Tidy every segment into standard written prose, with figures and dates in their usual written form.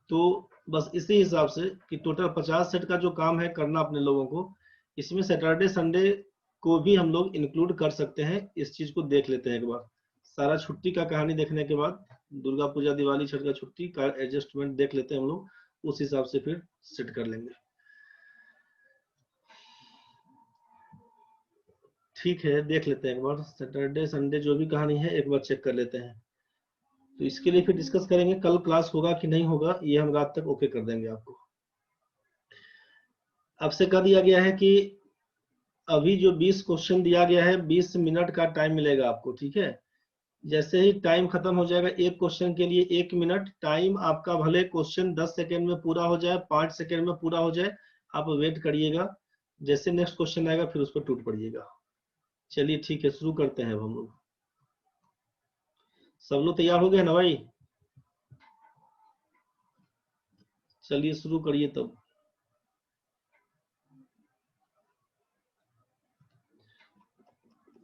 तो बस इसी हिसाब से कि टोटल 50 सेट का जो काम है करना अपने लोगों को, इसमें सैटरडे संडे को भी हम लोग इंक्लूड कर सकते हैं। इस चीज को देख लेते हैं एक बार, सारा छुट्टी का कहानी देखने के बाद दुर्गा पूजा दिवाली छठ का छुट्टी का एडजस्टमेंट देख लेते हैं हम लोग, उस हिसाब से फिर सेट कर लेंगे। ठीक है, देख लेते हैं एक बार सैटरडे संडे जो भी कहानी है एक बार चेक कर लेते हैं। तो इसके लिए फिर डिस्कस करेंगे कल क्लास होगा कि नहीं होगा, ये हम रात तक ओके कर देंगे आपको। आपसे कह दिया गया है कि अभी जो 20 क्वेश्चन दिया गया है 20 मिनट का टाइम मिलेगा आपको, ठीक है। जैसे ही टाइम खत्म हो जाएगा एक क्वेश्चन के लिए 1 मिनट टाइम आपका, भले क्वेश्चन 10 सेकेंड में पूरा हो जाए 5 सेकेंड में पूरा हो जाए, आप वेट करिएगा। जैसे नेक्स्ट क्वेश्चन आएगा फिर उस पर टूट पड़िएगा। चलिए ठीक है, शुरू करते हैं अब हम लोग। सब लोग तैयार हो गए ना भाई? चलिए शुरू करिए तब।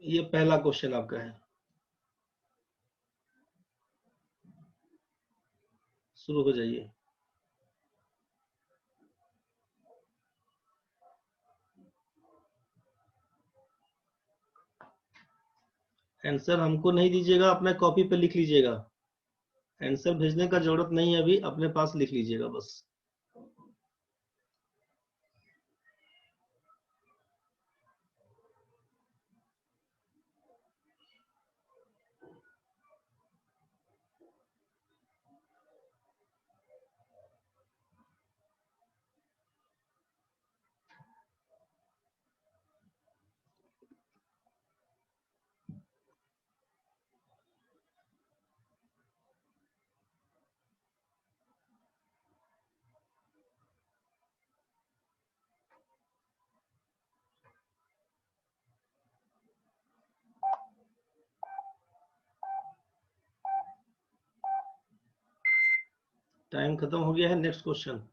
ये पहला क्वेश्चन आपका है, शुरू हो जाइए। आंसर हमको नहीं दीजिएगा, अपने कॉपी पे लिख लीजिएगा। आंसर भेजने का जरूरत नहीं है, अभी अपने पास लिख लीजिएगा बस। टाइम खत्म हो गया है, नेक्स्ट क्वेश्चन।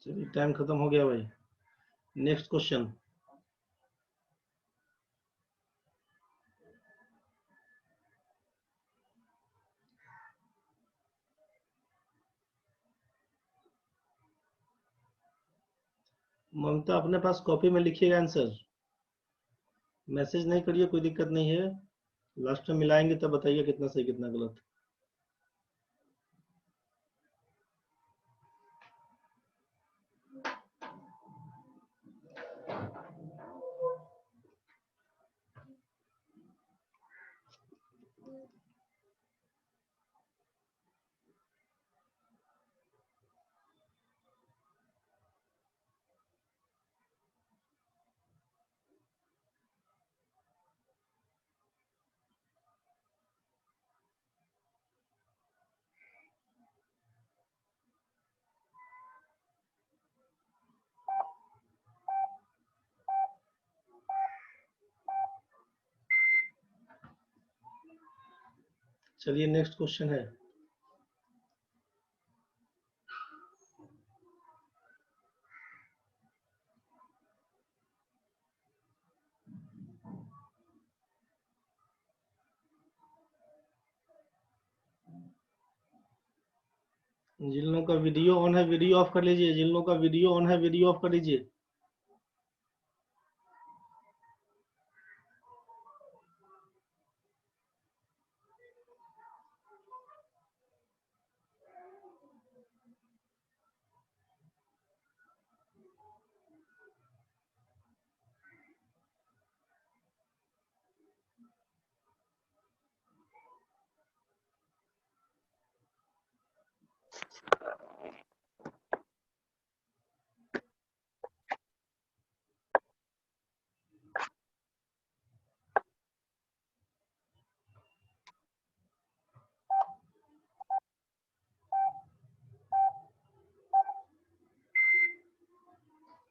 चलिए टाइम खत्म हो गया भाई, नेक्स्ट क्वेश्चन। ममता अपने पास कॉपी में लिखिएगा आंसर, मैसेज नहीं करिए, कोई दिक्कत नहीं है। लास्ट में मिलाएंगे तब बताइए कितना सही कितना गलत। चलिए नेक्स्ट क्वेश्चन है। जिन लोगों का वीडियो ऑन है वीडियो ऑफ कर लीजिए, जिन लोगों का वीडियो ऑन है वीडियो ऑफ कर लीजिए।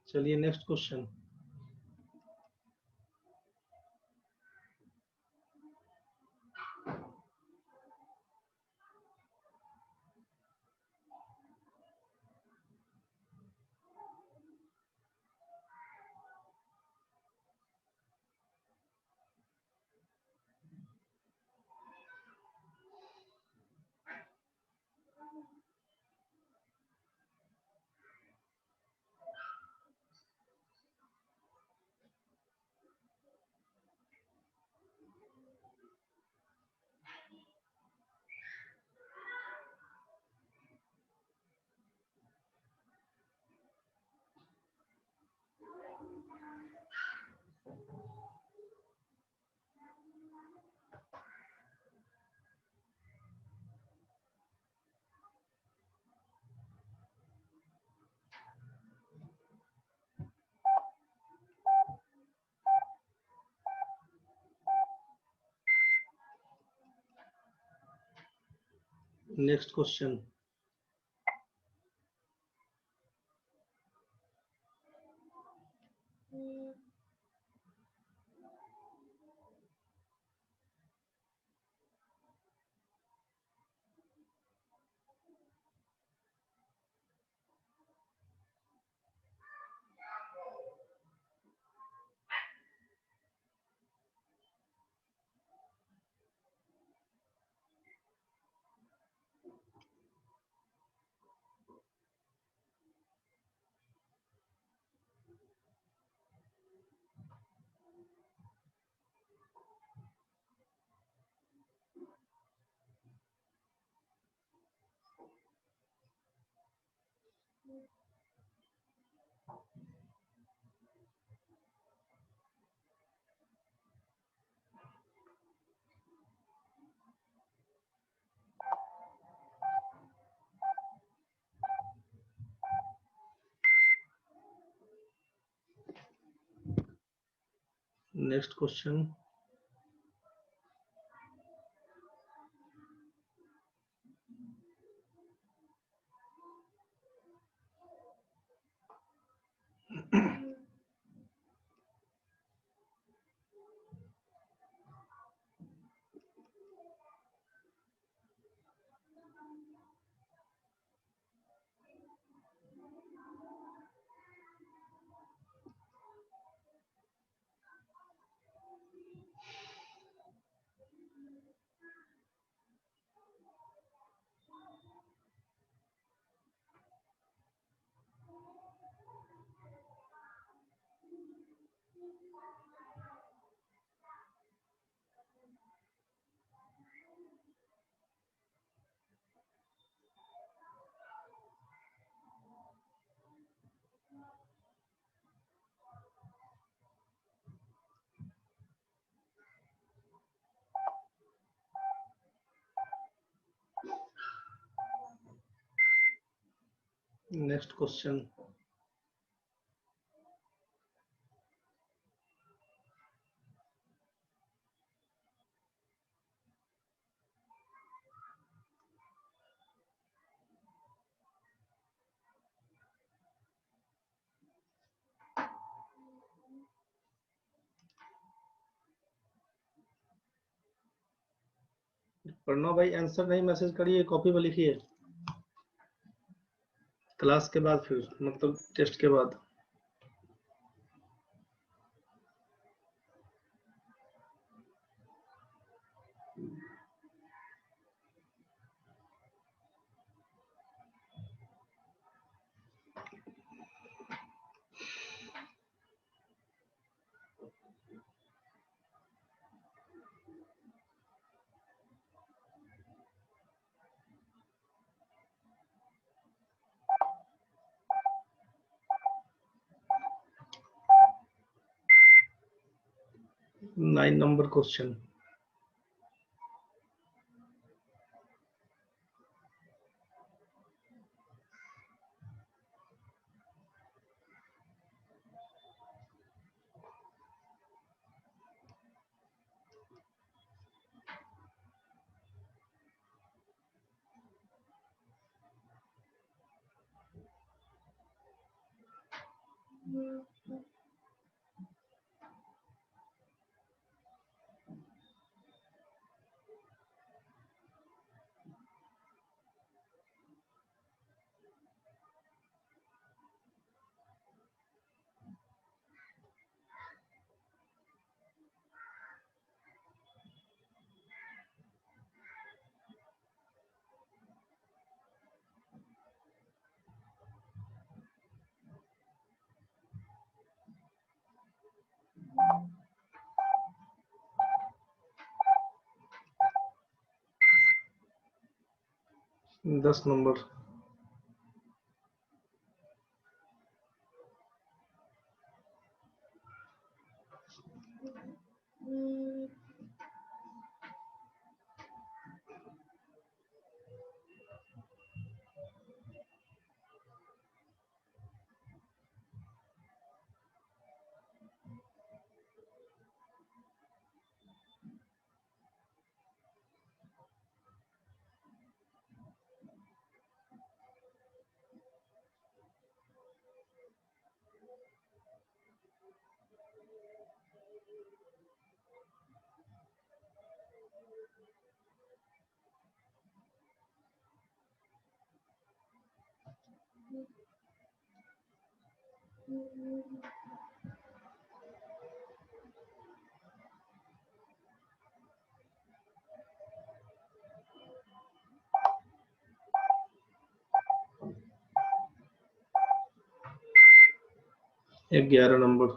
चलिए next question. Next question. Next question. Next question. 'Pranav भाई आंसर नहीं मैसेज करिए, कॉपी पर लिखिए क्लास के बाद, फिर मतलब टेस्ट के बाद। Nine number question. 10 नंबर। एक 11 नंबर।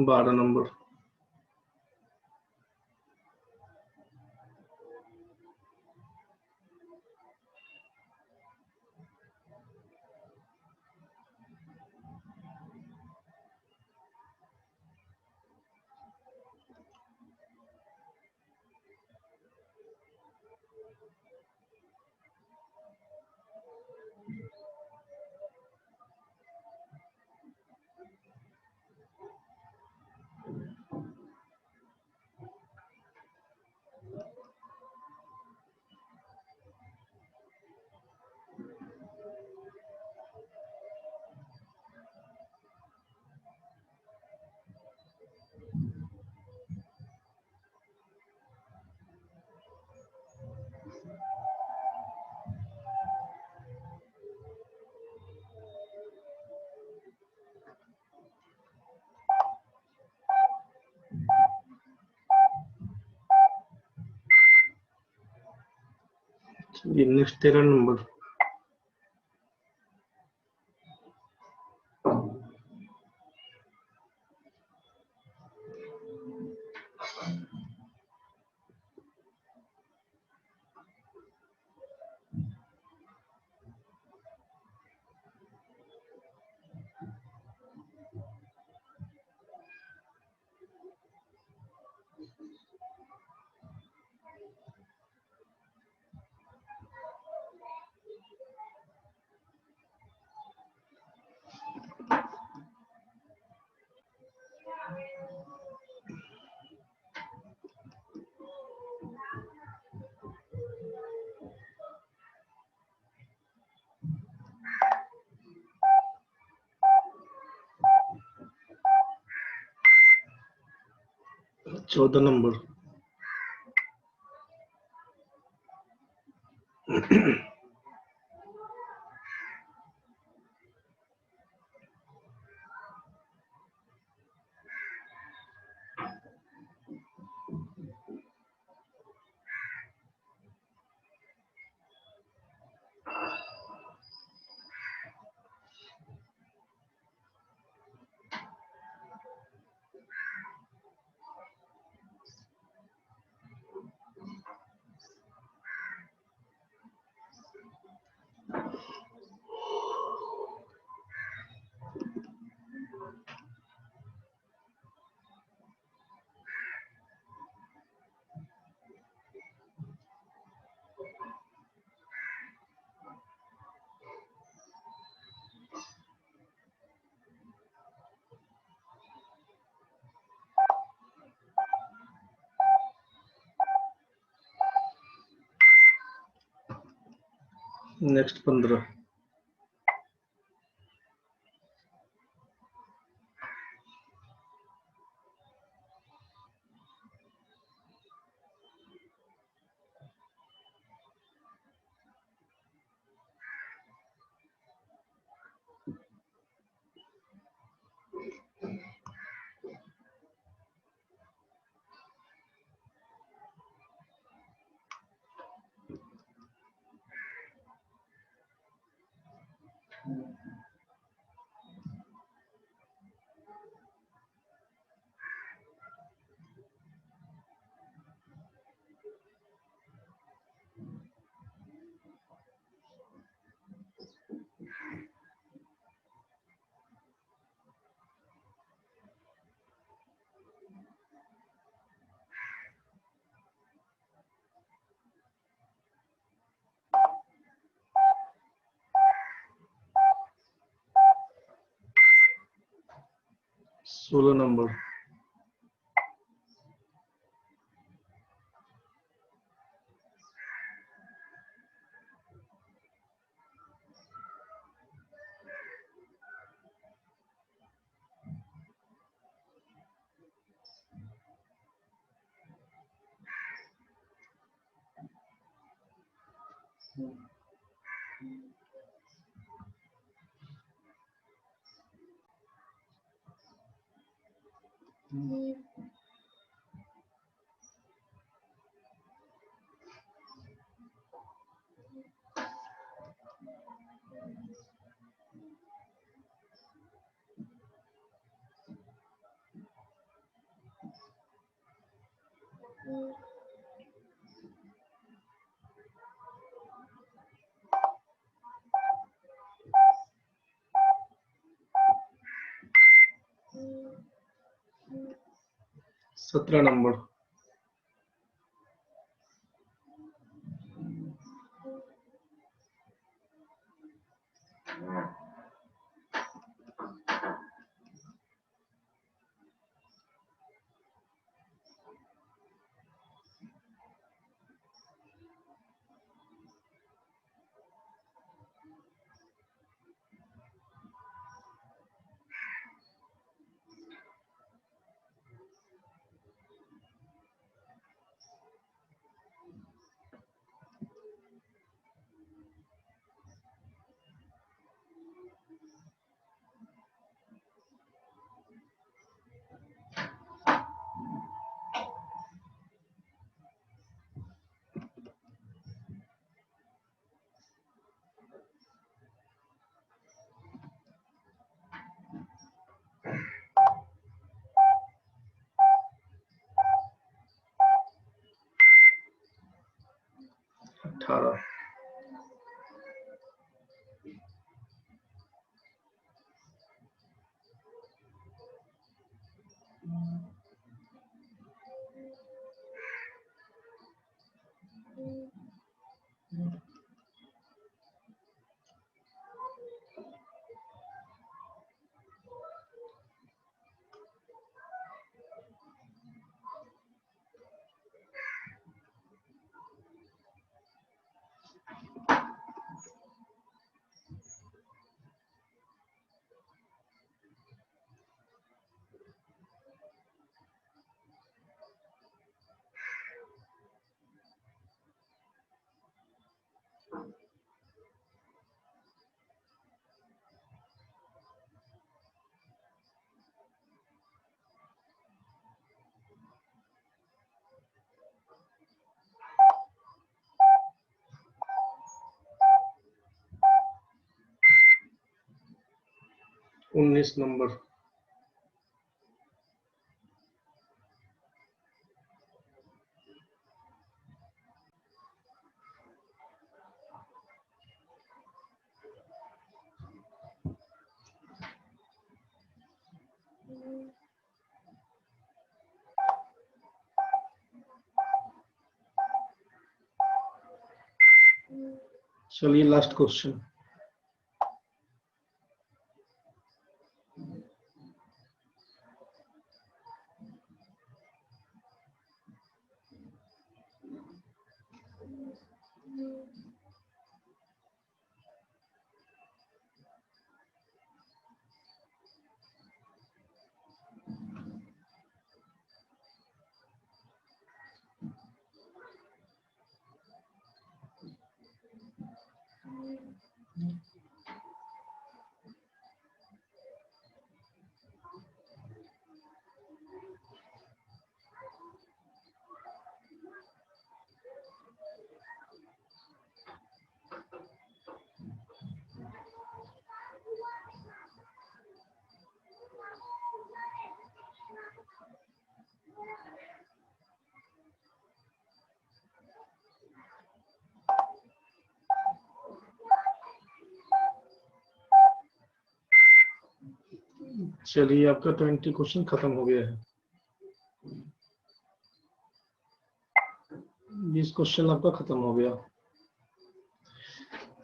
बारह नंबर। Next 13 number. चौदह नंबर। नेक्स्ट 15। सोलह नंबर। सत्रह नंबर। अठारह। उन्नीस नंबर। चलिए लास्ट क्वेश्चन। चलिए आपका 20 क्वेश्चन खत्म हो गया है। 20 क्वेश्चन आपका खत्म हो गया।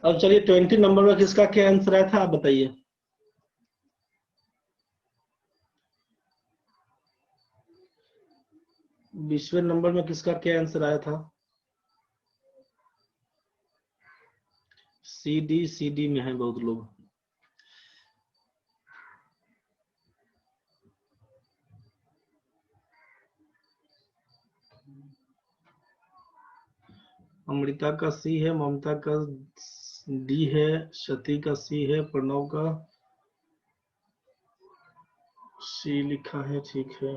अब चलिए 20 नंबर में किसका क्या आंसर आया था आप बताइए। 20वें नंबर में किसका क्या आंसर आया था? सी डी में है बहुत लोग। अमृता का सी है, ममता का डी है, शती का सी है, प्रणव का सी लिखा है, ठीक है।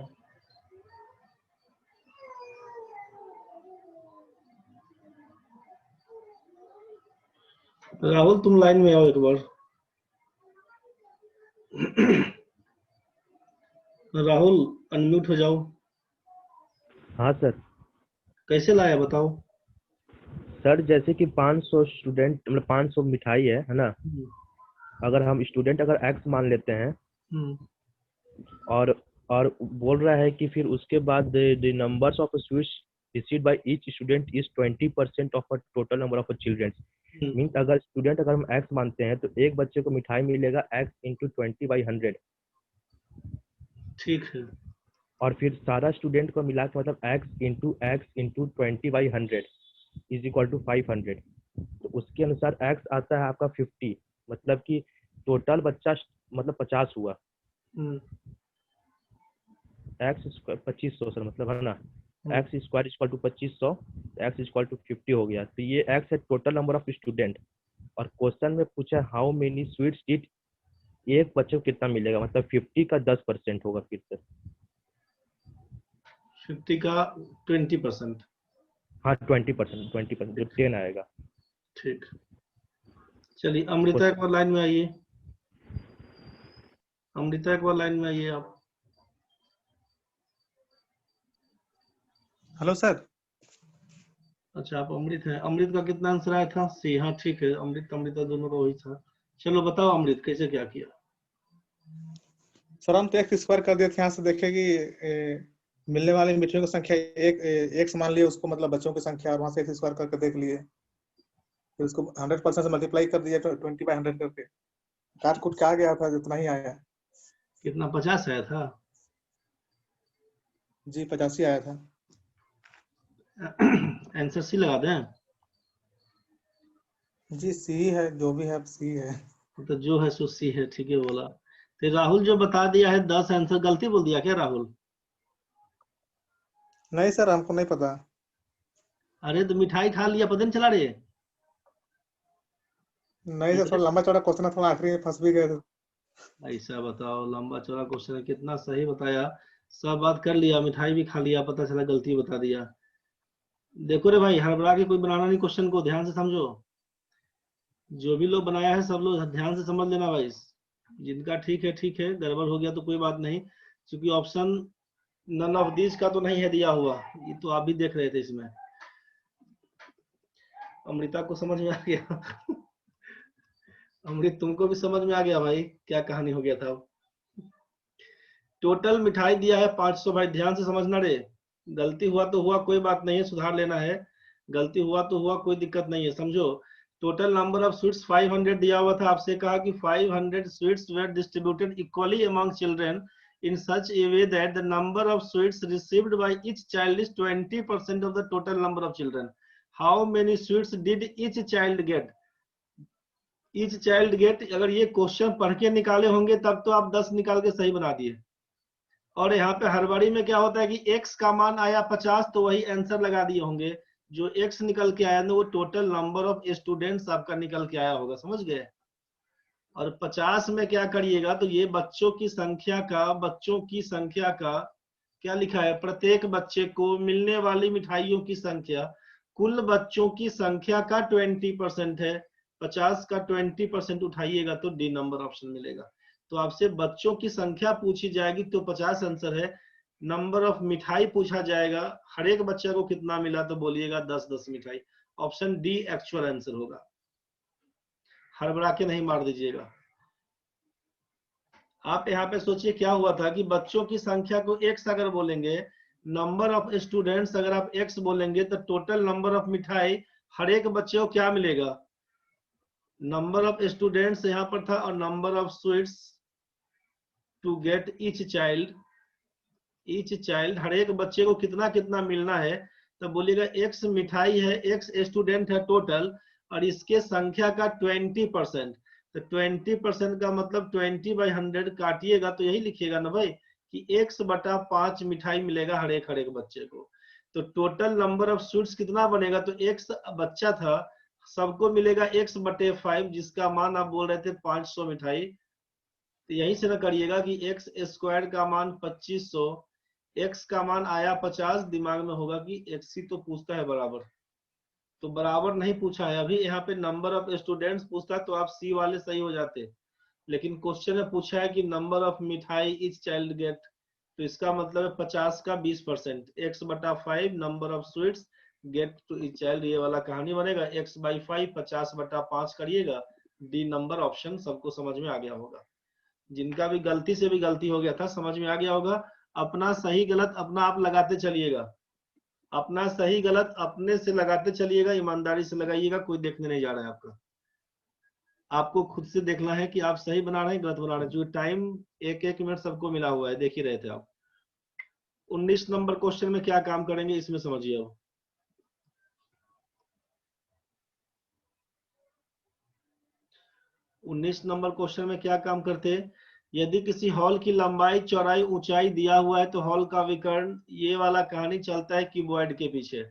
राहुल तुम लाइन में आओ एक बार। राहुल अनम्यूट हो जाओ। हाँ सर। कैसे लाया बताओ। सर जैसे कि 500 स्टूडेंट मतलब 500 मिठाई है ना। अगर हम स्टूडेंट अगर एक्स मान लेते हैं और बोल रहा है कि फिर उसके बाद the numbers of sweets received by each student is 20% of a total number of children. Means अगर स्टूडेंट अगर हम एक्स मानते हैं तो एक बच्चे को मिठाई मिलेगा एक्स इंटू 20/100। ठीक है। और फिर सारा स्टूडेंट को मिला के मतलब x into 20/100 is equal to 500। तो उसके अनुसार x आता है आपका 50, मतलब कि टोटल बच्चा मतलब 50 हुआ। x स्क्वायर 2500 सर मतलब है ना। x square equal to 2500, x equal to 50 हो गया। तो ये x है टोटल नंबर ऑफ स्टूडेंट। और क्वेश्चन में पूछा हाउ मेनी स्वीट्स डिड, एक बच्चे को कितना मिलेगा, मतलब 50 का 10% होगा फिर से। 50 का 20%। हाँ 20% जो 10 आएगा। ठीक, चलिए अमृता एक बार लाइन में आइए। अमृता एक बार लाइन में आइए आप। Hello sir. अच्छा आप अमृत हैं। अमृत का कितना आंसर आया था? सी। हाँ ठीक है, अमृत अमृता दोनों का वही था। चलो बताओ अमृत कैसे क्या किया। सर हम तो एक्स स्क्वायर कर दिए थे, यहाँ से देखे कि मिलने वाली मिठाइयों की संख्या एक्स मान लिए उसको, मतलब बच्चों की संख्या, और वहां से एक्स स्क्वायर करके देख लिए। फिर उसको 100% से मल्टीप्लाई कर दिया 20/100 करके। काट कुट के आ गया था, जितना ही आया। कितना 50 आया था? जी 85 आया था। आंसर सी लगा दें? जी सी है, जो भी है सी है। तो जो है सो सी है, ठीक है बोला। तो राहुल जो बता दिया है 10 आंसर गलती बोल दिया क्या राहुल? नहीं सर हमको नहीं पता। अरे तो मिठाई खा लिया पता नहीं चला रे। नहीं सर, थोड़ा लंबा चौड़ा क्वेश्चन है, थोड़ा आखिरी में फंस भी गए थे। ऐसा बताओ, लंबा चौड़ा क्वेश्चन है, कितना सही बताया। सब बात कर लिया, मिठाई भी खा लिया, पता चला गलती बता दिया। देखो रे भाई, हड़बड़ा के कोई बनाना नहीं, क्वेश्चन को ध्यान से समझो। जो भी लोग बनाया है सब लोग ध्यान से समझ लेना भाई। जिनका ठीक है, गड़बड़ हो गया तो कोई बात नहीं, क्योंकि ऑप्शन नन ऑफ दिस का तो नहीं है दिया हुआ, ये तो आप भी देख रहे थे इसमें। अमृता को समझ में आ गया। अमृत तुमको भी समझ में आ गया भाई क्या कहानी हो गया था। टोटल मिठाई दिया है 500 भाई, ध्यान से समझना रे। गलती हुआ तो हुआ, कोई बात नहीं है, सुधार लेना है। गलती हुआ तो हुआ, कोई दिक्कत नहीं है, समझो। टोटल नंबर ऑफ स्वीट्स 500 दिया हुआ था, आपसे कहा कि 500 sweets were distributed equally among children in such a way that the number of sweets received by each child is 20% of the total number of children. How many sweets did each child get? Each child get, अगर ये question पढ़ के निकाले होंगे तब तो आप 10 निकाल के सही बना दिए। और यहाँ पे हड़बड़ी में क्या होता है कि x का मान आया 50 तो वही आंसर लगा दिए होंगे। जो x निकल के आया ना वो टोटल नंबर ऑफ स्टूडेंट्स आपका निकल के आया होगा, समझ गए। और 50 में क्या करिएगा, तो ये बच्चों की संख्या का क्या लिखा है, प्रत्येक बच्चे को मिलने वाली मिठाइयों की संख्या कुल बच्चों की संख्या का 20% है। 50 का 20% उठाइएगा तो डी नंबर ऑप्शन मिलेगा। तो आपसे बच्चों की संख्या पूछी जाएगी तो 50 आंसर है, नंबर ऑफ मिठाई पूछा जाएगा, हर एक बच्चे को कितना मिला तो बोलिएगा 10-10 मिठाई। ऑप्शन डी एक्चुअल आंसर होगा, हड़बड़ा के नहीं मार दीजिएगा। आप यहाँ पे सोचिए क्या हुआ था कि बच्चों की संख्या को x अगर बोलेंगे, नंबर ऑफ स्टूडेंट्स अगर आप x बोलेंगे तो टोटल नंबर ऑफ मिठाई हर एक बच्चे को क्या मिलेगा, नंबर ऑफ स्टूडेंट्स यहाँ पर था और number of sweets to get each child, हर एक बच्चे को कितना कितना मिलना है, तो बोलिएगा x मिठाई है, x स्टूडेंट है टोटल, और इसके संख्या का 20%, तो 20% का मतलब 20/100 काटिएगा तो यही लिखिएगा ना भाई कि x/5 मिठाई मिलेगा हर एक बच्चे को। तो टोटल नंबर ऑफ स्वीट्स कितना बनेगा, तो x बच्चा था, सबको मिलेगा x/5, जिसका मान आप बोल रहे थे 500 मिठाई। तो यहीं से ना करिएगा कि x स्क्वायर का मान 2500, x का मान आया 50, दिमाग में होगा कि x ही तो पूछता है बराबर, तो बराबर नहीं पूछा है अभी। यहाँ पे नंबर ऑफ स्टूडेंट्स पूछता तो आप सी वाले सही हो जाते, लेकिन क्वेश्चन में पूछा है कि नंबर ऑफ मिठाई ईच चाइल्ड गेट, तो इसका मतलब है 50 का 20%, x/5 number of sweets get to each child, ये वाला कहानी बनेगा। x/5 50/5 करिएगा, डी नंबर ऑप्शन। सबको समझ में आ गया होगा, जिनका भी गलती से भी गलती हो गया था समझ में आ गया होगा। अपना सही गलत अपना आप लगाते चलिएगा, अपना सही गलत अपने से लगाते चलिएगा, ईमानदारी से लगाइएगा, कोई देखने नहीं जा रहा है आपका। आपको खुद से देखना है कि आप सही बना रहे हैं गलत बना रहे हैं, क्योंकि टाइम 1-1 मिनट सबको मिला हुआ है, देख ही रहे थे आप। 19 नंबर क्वेश्चन में क्या काम करेंगे इसमें समझिए अब। 19 नंबर क्वेश्चन में क्या काम करते हैं, यदि किसी हॉल की लंबाई चौड़ाई ऊंचाई दिया हुआ है तो हॉल का विकर्ण, ये वाला कहानी चलता है क्यूबॉइड के पीछे।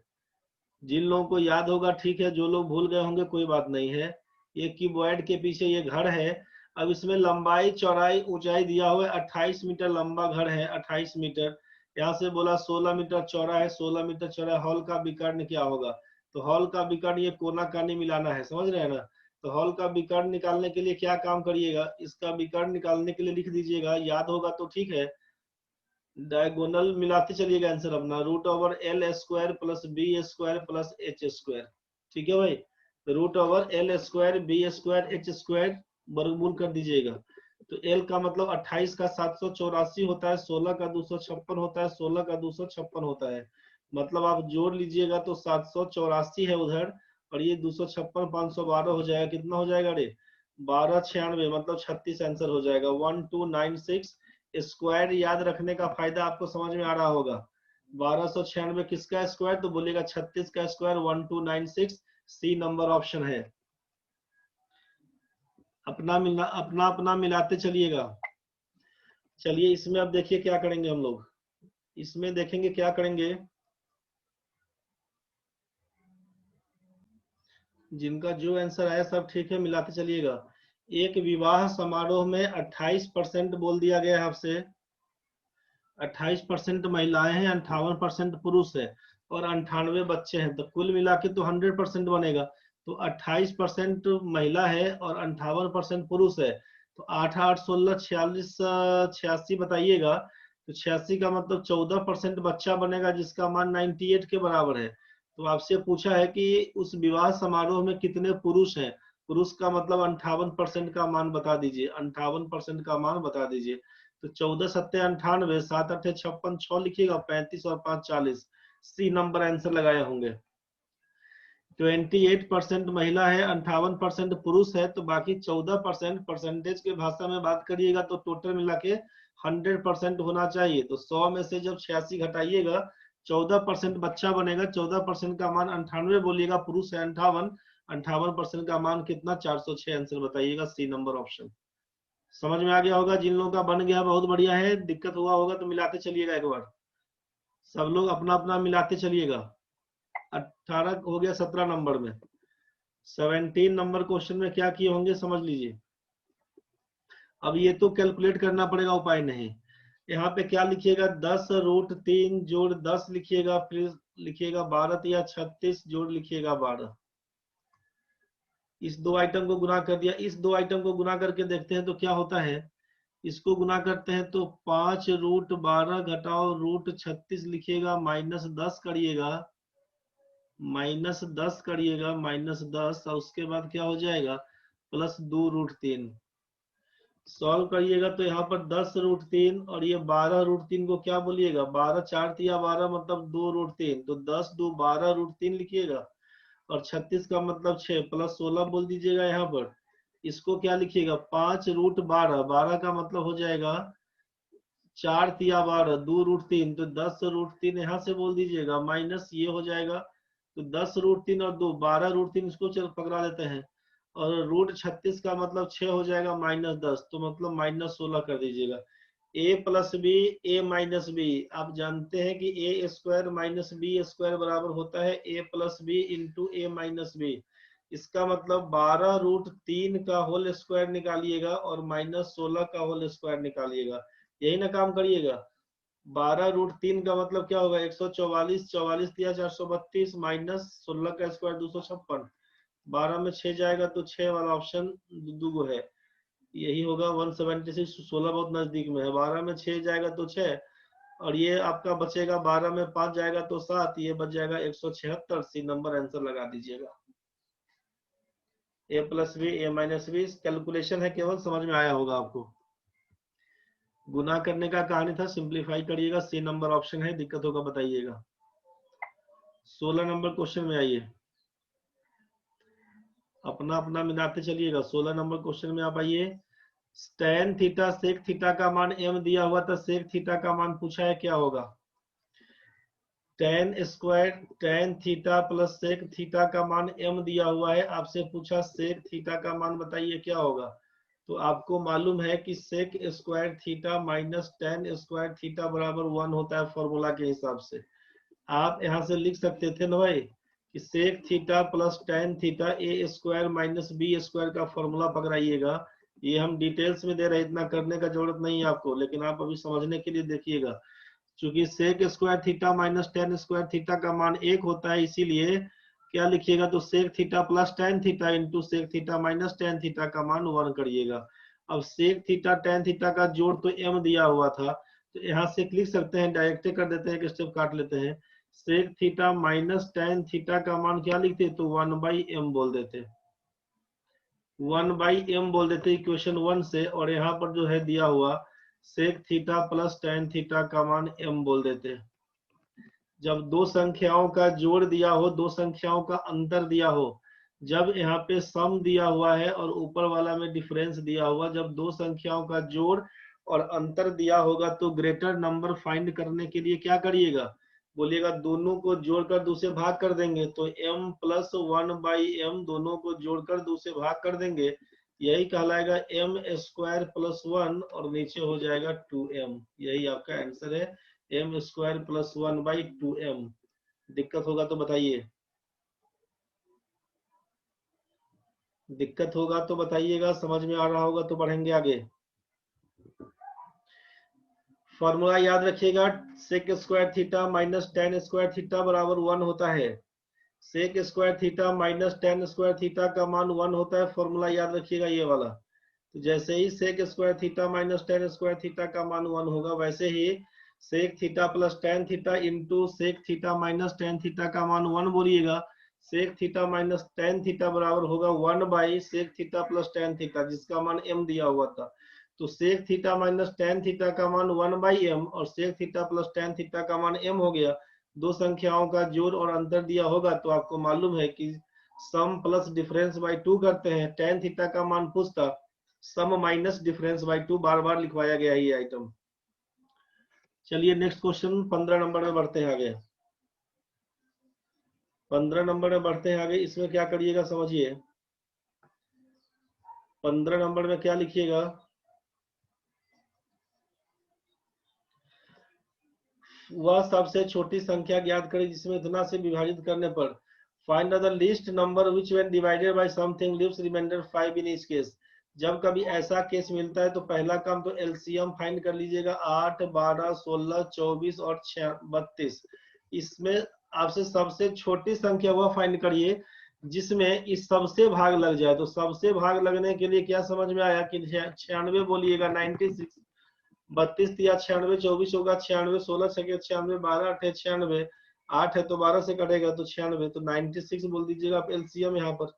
जिन लोगों को याद होगा ठीक है, जो लोग भूल गए होंगे कोई बात नहीं है। ये क्यूबॉइड के पीछे ये घर है। अब इसमें लंबाई चौड़ाई ऊंचाई दिया हुआ है, 28 मीटर लंबा घर है, 28 मीटर। यहाँ से बोला 16 मीटर चौड़ा है, 16 मीटर चौड़ा। हॉल का विकर्ण क्या होगा, तो हॉल का विकर्ण ये कोना कानी मिलाना है, समझ रहे हैं ना। तो हॉल का विकर्ण निकालने के लिए क्या काम करिएगा, इसका विकर्ण निकालने के लिए लिख दीजिएगा, याद होगा तो ठीक है, डायगोनल मिलाते चलिएगा आंसर अपना, √L² + B² + H²। ठीक है भाई, √L² B² H² वर्गमूल कर दीजिएगा। तो L का मतलब 28 का 784 होता है, 16 का 256 होता है, 16 का 256 होता है, मतलब आप जोड़ लीजिएगा तो 784 है उधर, और ये 256 512 हो जाएगा, कितना हो जाएगा रे 1296, मतलब 36 आंसर हो जाएगा। 1296 स्क्वायर याद रखने का फायदा आपको समझ में आ रहा होगा। 1296 किसका स्क्वायर, तो बोलेगा 36 का स्क्वायर, 1296, सी नंबर ऑप्शन है। अपना मिलाते चलिएगा। चलिए इसमें अब देखिए क्या करेंगे हम लोग, इसमें देखेंगे क्या करेंगे। जिनका जो आंसर आया सब ठीक है, मिलाते चलिएगा। एक विवाह समारोह में 28% बोल दिया गया है आपसे, 28% महिलाएं हैं, 58% पुरुष है, और 98 बच्चे हैं, तो कुल मिला के तो 100% बनेगा। तो 28% महिला है और 58% पुरुष है, तो 8 8 16 46 86 बताइएगा। तो 86 का मतलब 14% बच्चा बनेगा, जिसका मान 98 के बराबर है। तो आपसे पूछा है कि उस विवाह समारोह में कितने पुरुष हैं, पुरुष का मतलब 58% का मान बता दीजिए, 58% का मान बता दीजिए। तो 14 7 98, 7 8 56, 6 लिखिएगा, 35 और 5 40, सी नंबर आंसर लगाए होंगे। 28% महिला है, 58% पुरुष है, तो बाकी 14% परसेंटेज के भाषा में बात करिएगा तो टोटल मिला के 100% होना चाहिए। तो 100 में से जब 86 घटाइएगा 14% बच्चा बनेगा, 14% का मान 98 बोलिएगा, पुरुष है 58, 58% का मान कितना 406, आंसर बताइएगा, सी नंबर ऑप्शन। समझ में आ गया होगा, जिन लोगों का बन गया बहुत बढ़िया है, दिक्कत हुआ होगा तो मिलाते चलिएगा एक बार, सब लोग अपना अपना मिलाते चलिएगा। 18 हो गया 17 नंबर में। 17 नंबर क्वेश्चन में क्या किए होंगे समझ लीजिए। अब ये तो कैलकुलेट करना पड़ेगा, उपाय नहीं। यहाँ पे क्या लिखिएगा, 10√3 जोड़ 10 लिखिएगा, फिर लिखिएगा 12 या 36 जोड़ लिखिएगा 12। इस दो आइटम को गुना कर दिया, इस दो आइटम को गुना करके देखते हैं तो क्या होता है। इसको गुना करते हैं तो 5√12 घटाओ √36 लिखिएगा, -10 करिएगा, -10 करिएगा, -10 और उसके बाद क्या हो जाएगा +2√3। सॉल्व करिएगा तो यहाँ पर 10√3 और ये 12√3 को क्या बोलिएगा, 12 4 तिया 12 मतलब 2√3, तो 10 2 12√3 लिखिएगा, और 36 का मतलब 6 + 16 बोल दीजिएगा यहाँ पर। इसको क्या लिखिएगा 5√12, 12 का मतलब हो जाएगा 4 तिया 12 2√3, तो 10√3 यहाँ से बोल दीजिएगा, माइनस ये हो जाएगा, तो 10√3 और 2 12√3 इसको चल पकड़ा देते हैं, और √36 का मतलब 6 हो जाएगा -10, तो मतलब -16 कर दीजिएगा। a + b a - b, आप जानते हैं कि a² - b² बराबर होता है a + b × a - b। इसका मतलब 12√3 का होल स्क्वायर निकालिएगा और -16 का होल स्क्वायर निकालिएगा, यही ना काम करिएगा। 12√3 का मतलब क्या होगा 144, 44 दिया 432, -16 का स्क्वायर 256, 12 में 6 जाएगा तो 6 वाला ऑप्शन दुगो है, यही होगा 176। 16 बहुत नजदीक में है, 12 में 6 जाएगा तो 6, और ये आपका बचेगा 12 में 5 जाएगा तो 7, ये बच जाएगा 176। सी नंबर आंसर लगा दीजिएगा। a + b a - b calculation है, केवल समझ में आया होगा आपको। गुना करने का कहानी था, सिंप्लीफाई करिएगा, सी नंबर ऑप्शन है, दिक्कत होगा बताइएगा। 16 नंबर क्वेश्चन में आइए, अपना अपना मिलाते चलिएगा। 16 नंबर क्वेश्चन में आप आइए। tan थीटा sec थीटा का मान m दिया हुआ था, sec थीटा का मान पूछा है, क्या होगा। tan थीटा + sec थीटा का मान m दिया हुआ है, आपसे पूछा sec थीटा का मान बताइए क्या होगा। तो आपको मालूम है कि sec² थीटा - tan² थीटा बराबर 1 होता है फॉर्मूला के हिसाब से। आप यहाँ से लिख सकते थे ना भाई कि sec theta + tan theta a² - b² का फॉर्मूला पकड़ाइएगा। ये हम डिटेल्स में दे रहे हैं, इतना करने का जरूरत नहीं है आपको, लेकिन आप अभी समझने के लिए देखिएगा। चूंकि sec² थीटा - tan² थीटा का मान 1 होता है, इसीलिए क्या लिखिएगा तो sec theta + tan theta × sec theta - tan theta का मान 1 करिएगा। अब sec थीटा tan थीटा का जोड़ तो m दिया हुआ था, तो यहाँ से लिख सकते हैं, डायरेक्ट कर देते हैं, एक स्टेप काट लेते हैं। sec थीटा - tan थीटा का मान क्या लिखते तो 1/m बोल देते, 1/m बोल देते इक्वेशन 1 से, और यहाँ पर जो है दिया हुआ sec थीटा + tan थीटा का मान m बोल देते। जब दो संख्याओं का जोड़ दिया हो, दो संख्याओं का अंतर दिया हो, जब यहाँ पे सम दिया हुआ है और ऊपर वाला में डिफरेंस दिया हुआ, जब दो संख्याओं का जोड़ और अंतर दिया होगा तो ग्रेटर नंबर फाइंड करने के लिए क्या करिएगा, बोलिएगा दोनों को जोड़कर 2 से भाग कर देंगे, तो m + 1/m दोनों को जोड़कर 2 से भाग कर देंगे, यही कहलाएगा m² + 1 और नीचे हो जाएगा 2m। यही आपका आंसर है, m² + 1/2m। दिक्कत होगा तो बताइए, दिक्कत होगा तो बताइएगा, समझ में आ रहा होगा तो बढ़ेंगे आगे। फॉर्मूला याद रखिएगा, sec² थीटा - tan² थीटा बराबर 1 होता है। sec² थीटा - tan² थीटा का मान 1 होता है, फॉर्मूला याद रखिएगा ये वाला। तो जैसे ही sec² थीटा - tan² थीटा का मान 1 होगा, वैसे ही sec theta + tan theta × sec theta - tan theta का मान 1 बोलिएगा। sec थीटा - tan थीटा बराबर होगा 1/sec थीटा + tan थीटा, जिसका मान m दिया हुआ था। तो sec थीटा - tan थीटा का मान 1/m और sec थीटा + tan थीटा का मान m हो गया। दो संख्याओं का जोड़ और अंतर दिया होगा तो आपको मालूम है कि सम प्लस डिफरेंस बाय 2 करते हैं। tan थीटा का मान पूछता, सम माइनस डिफरेंस बाय 2 बार बार लिखवाया गया ये आइटम। चलिए नेक्स्ट क्वेश्चन 15 नंबर में बढ़ते हैं आगे। 15 नंबर में बढ़ते हैं आगे, इसमें क्या करिएगा समझिए। 15 नंबर में क्या लिखिएगा, वह सबसे छोटी संख्या ज्ञात करें जिसमें इतना से विभाजित करने पर find the least number which when divided by something leaves remainder 5 in each case. जब कभी ऐसा केस मिलता है तो पहला काम तो एलसीएम फाइंड कर लीजिएगा, 8 12 16 24 और 32। इसमें आपसे सबसे छोटी संख्या वह फाइंड करिए जिसमें इस सबसे भाग लग जाए। तो सबसे भाग लगने के लिए क्या समझ में आया कि 96 बोलिएगा, 96, 32 या 96, 24 होगा 96, 16 छके 96, 12 अठे 96, 8 है तो 12 से कटेगा तो 96, तो 96 बोल दीजिएगा आप एलसीएम यहाँ पर।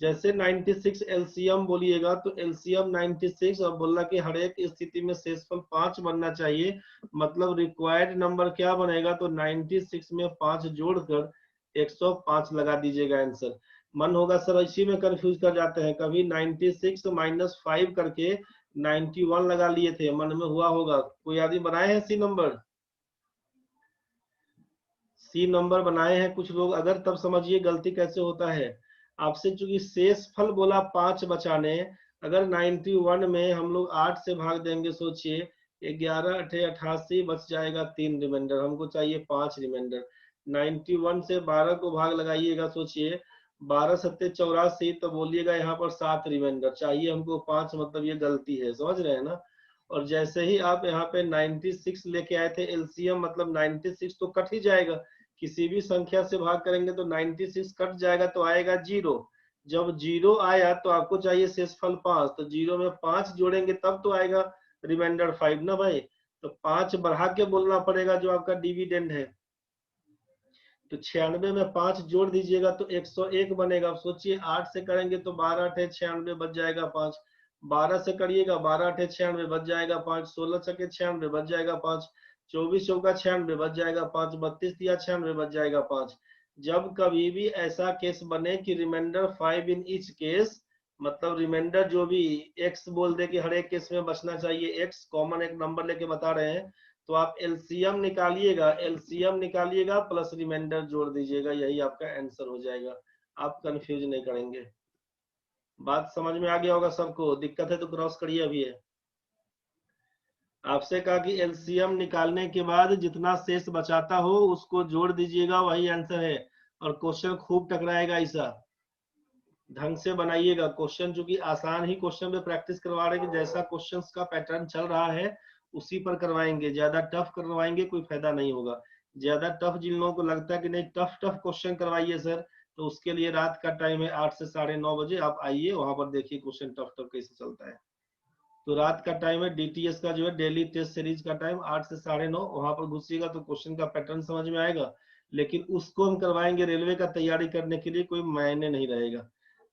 जैसे 96 एलसीएम बोलिएगा तो एलसीएम 96 और बोला कि हर एक स्थिति में शेषफल 5 बनना चाहिए, मतलब रिक्वायर्ड नंबर क्या बनेगा, तो 96 में 5 जोड़कर 105 लगा दीजिएगा आंसर। मन होगा सर इसी में कंफ्यूज कर जाते हैं, कभी 96 माइनस 5 करके 91 लगा लिए थे, मन में हुआ होगा। कोई आदमी बनाए हैं सी नंबर बनाए हैं कुछ लोग, अगर तब समझिए गलती कैसे होता है। आपसे चूंकि शेष फल बोला 5 बचाने, अगर 91 में हम लोग 8 से भाग देंगे, सोचिए 11 अठे 88 बच जाएगा 3 रिमाइंडर, हमको चाहिए 5 रिमाइंडर। 91 से 12 को भाग लगाइएगा, सोचिए 12 सत्ते 84, तो बोलिएगा यहाँ पर 7 रिमाइंडर चाहिए हमको 5, मतलब ये गलती है, समझ रहे हैं ना। और जैसे ही आप यहाँ पे 96 लेके आए थे एलसीएम, मतलब 96 तो कट ही जाएगा, किसी भी संख्या से भाग करेंगे तो 96 कट जाएगा तो आएगा 0। जब 0 आया तो आपको चाहिए शेषफल 5, तो 0 में 5 जोड़ेंगे तब तो आएगा रिमाइंडर 5 ना भाई। तो 5 बढ़ा के बोलना पड़ेगा जो आपका डिविडेंड है। तो 96 में 5 जोड़ दीजिएगा तो 101 बनेगा। आप सोचिए 8 से करेंगे तो 12 अठे 96 बच जाएगा 5, 12 से करिएगा 12 अठे 96 बच जाएगा 5, 16 छके 96 बच जाएगा 5, 24 चौका 96 बच जाएगा 5, 32 या 96 बच जाएगा 5। जब कभी भी ऐसा केस बने कि रिमाइंडर 5 इन ईच केस, मतलब रिमाइंडर जो भी x बोल दे कि हर एक केस में बचना चाहिए x, कॉमन एक नंबर लेके बता रहे हैं, तो आप एलसीएम निकालिएगा, एलसीएम निकालिएगा प्लस रिमाइंडर जोड़ दीजिएगा, यही आपका आंसर हो जाएगा। आप कंफ्यूज नहीं करेंगे। बात समझ में आ गया होगा सबको, दिक्कत है तो क्रॉस करिए अभी है। आपसे कहा कि एलसीएम निकालने के बाद जितना शेष बचाता हो उसको जोड़ दीजिएगा, वही आंसर है। और क्वेश्चन खूब टकराएगा, ऐसा ढंग से बनाइएगा क्वेश्चन, जो कि आसान ही क्वेश्चन पे प्रैक्टिस करवा रहे हैं कि जैसा क्वेश्चंस का पैटर्न चल रहा है उसी पर करवाएंगे, ज्यादा टफ करवाएंगे कोई फायदा नहीं होगा। ज्यादा टफ जिन लोगों को लगता है कि नहीं टफ क्वेश्चन करवाइए सर, तो उसके लिए रात का टाइम है 8 से 9:30 बजे, आप आइए वहां पर देखिए क्वेश्चन टफ कैसे चलता है। तो रात का टाइम है डीटीएस का जो है डेली टेस्ट सीरीज का टाइम 8 से 9:30, वहां पर घुसिएगा तो क्वेश्चन का पैटर्न समझ में आएगा। लेकिन उसको हम करवाएंगे रेलवे का तैयारी करने के लिए, कोई मायने नहीं रहेगा।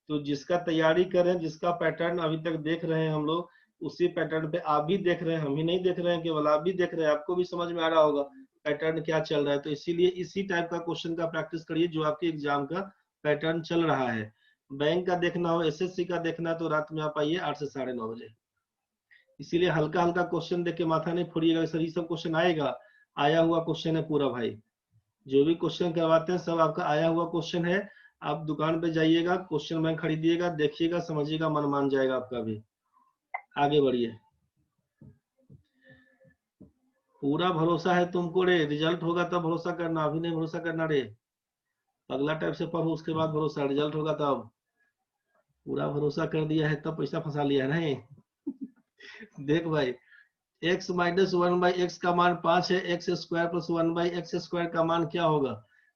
तो जिसका तैयारी कर रहे हैं, जिसका पैटर्न अभी तक देख रहे हैं हम लोग, उसी पैटर्न पे आप भी देख रहे हैं, हम ही नहीं देख रहे हैं केवल, आप भी देख रहे हैं, आपको भी समझ में आ रहा होगा पैटर्न क्या चल रहा है। तो इसीलिए इसी टाइप का क्वेश्चन का प्रैक्टिस करिए जो आपके एग्जाम का पैटर्न चल रहा है। बैंक का देखना हो, एसएससी का देखना है, तो रात में आप आइए 8 से 9:30 बजे। इसीलिए हल्का हल्का क्वेश्चन देख के माथा नहीं फोड़िएगा सर ये सब क्वेश्चन आएगा, आया हुआ क्वेश्चन है पूरा भाई। जो भी क्वेश्चन करवाते हैं सब आपका आया हुआ क्वेश्चन है। आप दुकान पे जाइएगा, क्वेश्चन बैंक खरीदिएगा, देखिएगा, समझिएगा, मन मान जाएगा आपका भी। आगे बढ़िए। पूरा भरोसा है तुमको रे, रिजल्ट होगा तब भरोसा करना, अभी नहीं भरोसा करना रे। अगला टाइप से पढ़ो उसके बाद भरोसा, रिजल्ट होगा तब। पूरा भरोसा कर दिया है तब पैसा फंसा लिया है नहीं। देख भाई x माइनस 1/x का मान 5 है, x square plus 1/x square का मान क्या होगा,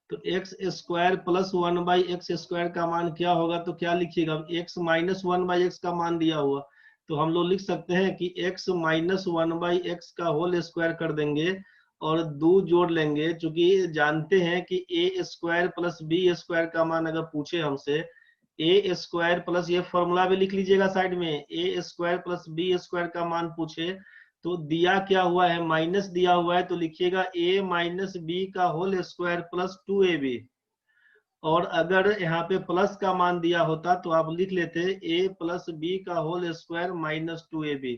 तो x square plus 1/x square का मान क्या होगा, तो क्या लिखिएगा, x माइनस 1/x का मान दिया हुआ, तो हम लोग लिख सकते हैं कि x माइनस 1/x का होल स्क्वायर कर देंगे और 2 जोड़ लेंगे, चूंकि जानते हैं कि a square plus b square का मान अगर पूछे हमसे, ए स्क्वायर प्लस, ये फॉर्मूला भी लिख लीजिएगा साइड में, ए स्क्वायर प्लस बी स्क्वायर का मान पूछे तो दिया क्या हुआ है, माइनस दिया हुआ है, तो लिखिएगा a माइनस बी का होल स्क्वायर प्लस 2ab। और अगर यहाँ पे प्लस का मान दिया होता तो आप लिख लेते a प्लस बी का होल स्क्वायर माइनस 2ab।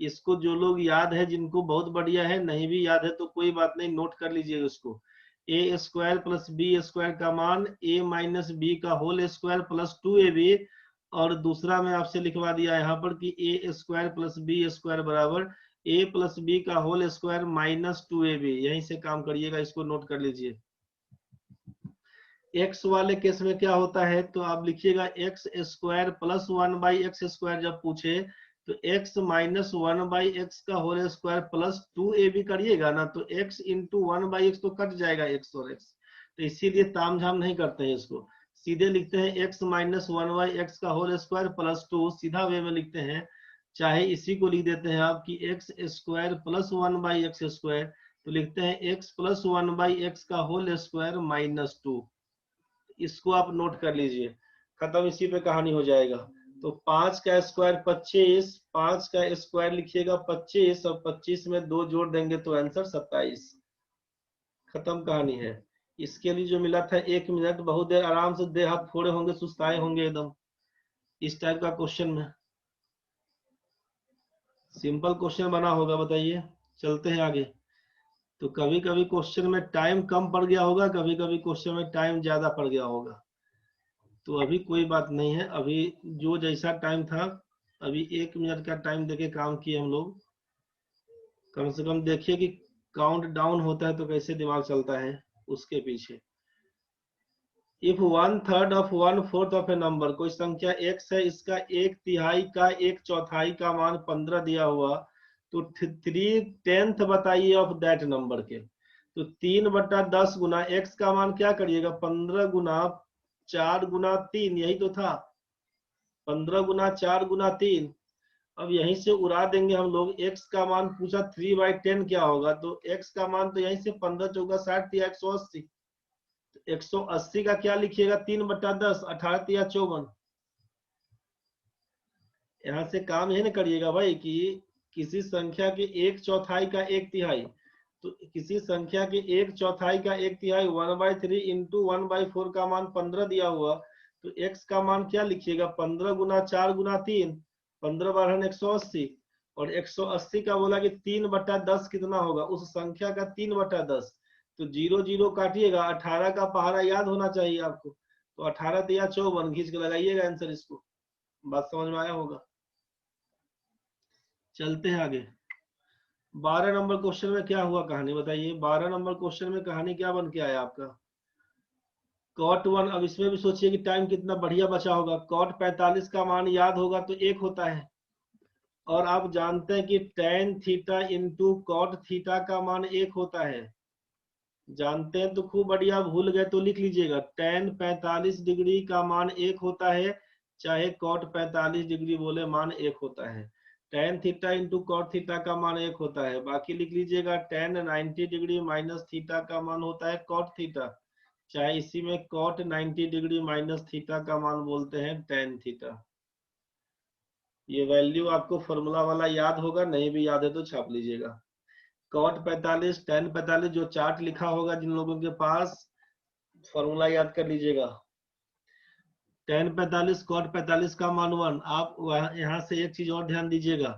इसको जो लोग याद है, जिनको बहुत बढ़िया है, नहीं भी याद है तो कोई बात नहीं, नोट कर लीजिए उसको। a square plus b square का मान a माइनस बी का होल स्क्वायर प्लस 2ab, और दूसरा मैं आपसे लिखवा दिया यहाँ पर कि a square plus b square बराबर a प्लस बी का होल स्क्वायर माइनस 2ab। यहीं से काम करिएगा, इसको नोट कर लीजिए। x वाले केस में क्या होता है, तो आप लिखिएगा x square plus 1/x square जब पूछे तो x माइनस 1/x का होल स्क्वायर प्लस 2ab करिएगा ना, तो x इंटू 1/x तो कट जाएगा x और x, तो इसीलिए तामझाम नहीं करते हैं इसको, सीधे लिखते हैं x माइनस 1/x का होल स्क्वायर प्लस 2, सीधा वे में लिखते हैं। चाहे इसी को लिख देते हैं आप कि x square plus 1/x square, तो लिखते हैं x प्लस 1/x का होल स्क्वायर माइनस 2। इसको आप नोट कर लीजिए, खत्म, इसी पे कहानी हो जाएगा। तो 5 का स्क्वायर 25, 5 का स्क्वायर लिखिएगा 25 और 25 में 2 जोड़ देंगे तो आंसर 27। खत्म कहानी है। इसके लिए जो मिला था 1 मिनट, बहुत देर आराम से देह हाथ फोड़े होंगे, सुस्ताए होंगे एकदम, इस टाइप का क्वेश्चन में। सिंपल क्वेश्चन बना होगा, बताइए। चलते हैं आगे। तो कभी कभी क्वेश्चन में टाइम कम पड़ गया होगा, कभी कभी क्वेश्चन में टाइम ज्यादा पड़ गया होगा, तो अभी कोई बात नहीं है। अभी जो जैसा टाइम था, अभी 1 मिनट का टाइम देके काम किए हम लोग। कम से कम देखिए कि काउंट डाउन होता है तो कैसे दिमाग चलता है उसके पीछे। If 1/3 of 1/4 of A number, कोई संख्या x है, इसका 1/3 का 1/4 का मान 15 दिया हुआ, तो 3/10 बताइए ऑफ दैट नंबर के। तो 3/10 गुना x का मान क्या करिएगा, 15 गुना 4 गुना 3, यही तो था, 15 गुना 4 गुना 3। अब यहीं से उड़ा देंगे हम लोग। x का मान पूछा 3/10 क्या होगा, तो x का मान तो यहीं से 15 चौका 60 या 180, 180 का क्या लिखिएगा, 3/10, 18 या 54। यहाँ से काम यही ना करिएगा भाई कि किसी संख्या के 1/4 का 1/3, तो किसी संख्या के 1/4 का 1/3 1/3 इंटू 1/4 का मान 15 दिया हुआ, तो x का मान क्या लिखिएगा, 15 गुना 4 गुना 3, 15 बारह 180, और 180 का बोला कि 3/10 कितना होगा, उस संख्या का 3/10। तो 0 0 काटिएगा, 18 का पहाड़ा याद होना चाहिए आपको, तो 18 या 54 खींच के लगाइएगा आंसर। इसको बात समझ में आया होगा। चलते हैं आगे। 12 नंबर क्वेश्चन में क्या हुआ कहानी बताइए। 12 नंबर क्वेश्चन में कहानी क्या बन के आया आपका, cot 1। अब इसमें भी सोचिए कि टाइम कितना बढ़िया बचा होगा। cot 45 का मान याद होगा तो 1 होता है, और आप जानते हैं कि tan theta into cot theta का मान 1 होता है। जानते हैं तो खूब बढ़िया, भूल गए तो लिख लीजिएगा, tan 45 डिग्री का मान 1 होता है, चाहे cot 45 डिग्री बोले मान 1 होता है। tan theta into cot theta का मान 1 होता है। बाकी लिख लीजिएगा tan 90 डिग्री माइनस थीटा का मान होता है cot थीटा, चाहे इसी में cot 90 डिग्री माइनस थीटा का मान बोलते हैं tan थीटा। ये वैल्यू आपको फॉर्मूला वाला याद होगा, नहीं भी याद है तो छाप लीजिएगा। cot 45 tan 45 जो चार्ट लिखा होगा जिन लोगों के पास, फॉर्मूला याद कर लीजिएगा। tan 45 cot 45 का मान 1। आप यहाँ से एक चीज और ध्यान दीजिएगा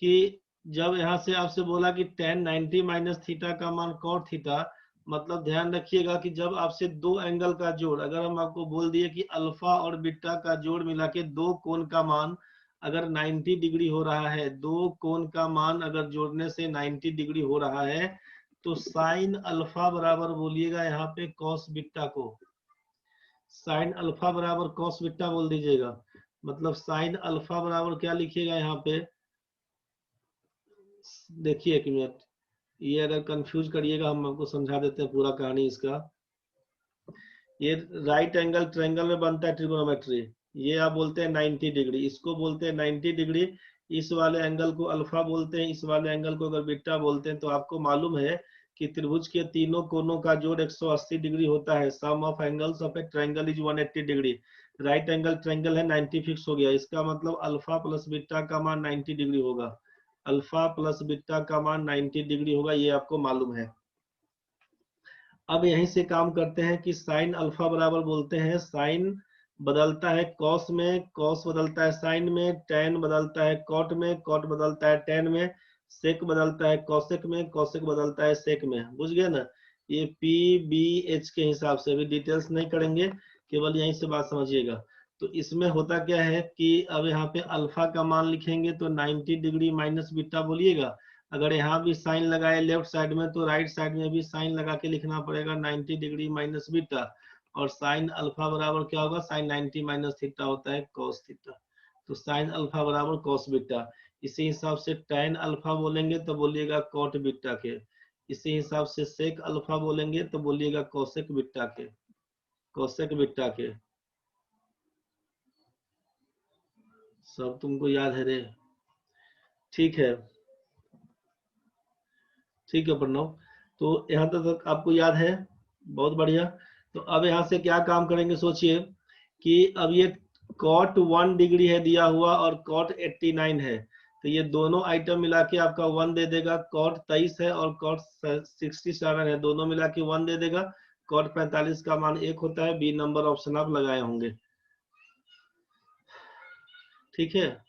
कि जब यहाँ से आपसे बोला कि tan 90 माइनस थीटा का मान cot थीटा, मतलब ध्यान रखिएगा कि जब आपसे दो एंगल का जोड़, अगर हम आपको बोल दिए कि अल्फा और बीटा का जोड़ मिला के दो कोण का मान अगर 90 डिग्री हो रहा है, दो कोण का मान अगर जोड़ने से 90 डिग्री हो रहा है, तो साइन अल्फा बराबर बोलिएगा यहाँ पे कॉस बीटा को, साइन अल्फा बराबर कॉस बीटा बोल दीजिएगा। मतलब साइन अल्फा बराबर क्या लिखिएगा यहाँ पे, देखिए एक मिनट, ये अगर कंफ्यूज करिएगा हम आपको समझा देते हैं पूरा कहानी इसका। ये राइट एंगल ट्रायंगल में बनता है ट्रिगोनोमेट्री, ये आप बोलते हैं 90 डिग्री, इसको बोलते हैं 90 डिग्री। इस वाले एंगल को अल्फा बोलते हैं, इस वाले एंगल को अगर बीटा बोलते हैं। तो आपको मालूम है कि त्रिभुज के तीनों कोनों का जोड़ 180 डिग्री होता है। Sum of angles of a triangle is 180 degree. Right angle triangle है, 90 फिक्स हो गया। इसका मतलब अल्फा प्लस बीटा का मान 90 डिग्री होगा, अल्फा प्लस बीटा का मान 90 डिग्री होगा, ये आपको मालूम है। अब यहीं से काम करते हैं कि साइन अल्फा बराबर बोलते हैं, साइन बदलता है कॉस में, कॉस बदलता है साइन में, टैन बदलता है कॉट में, कॉट बदलता है टैन में, सेक बदलता है कॉसेक में, कॉसेक बदलता है सेक में। बुझ गए ना, ये पी बी एच के हिसाब से, अभी डिटेल्स नहीं करेंगे, केवल यहीं से बात समझिएगा। तो इसमें होता क्या है कि अब यहाँ पे अल्फा का मान लिखेंगे तो 90 डिग्री माइनस बीटा बोलिएगा। अगर यहाँ भी साइन लगाए लेफ्ट साइड में, तो राइट साइड में भी साइन लगा के लिखना पड़ेगा 90 डिग्री माइनस बीटा। और साइन अल्फा बराबर क्या होगा, साइन 90 माइनस थीटा होता है कॉस थीटा। तो साइन अल्फा बराबर कॉस बीटा। इसी हिसाब से टैन अल्फा बोलेंगे तो बोलिएगा कॉट बीटा के। इसी हिसाब से सेक अल्फा बोलेंगे तो बोलिएगा कोसेक बीटा के, कोसेक बीटा के। सब तुमको याद है रे। ठीक है, ठीक है प्रणव, तो यहाँ तक आपको याद है, बहुत बढ़िया। तो अब यहाँ से क्या काम करेंगे, सोचिए कि अब ये cot 1 डिग्री है दिया हुआ और cot 89 है, तो ये दोनों आइटम मिला के आपका 1 दे देगा। cot 23 है और cot 67 है, दोनों मिला के 1 दे देगा। cot 45 का मान 1 होता है। बी नंबर ऑप्शन आप लगाए होंगे। ठीक है,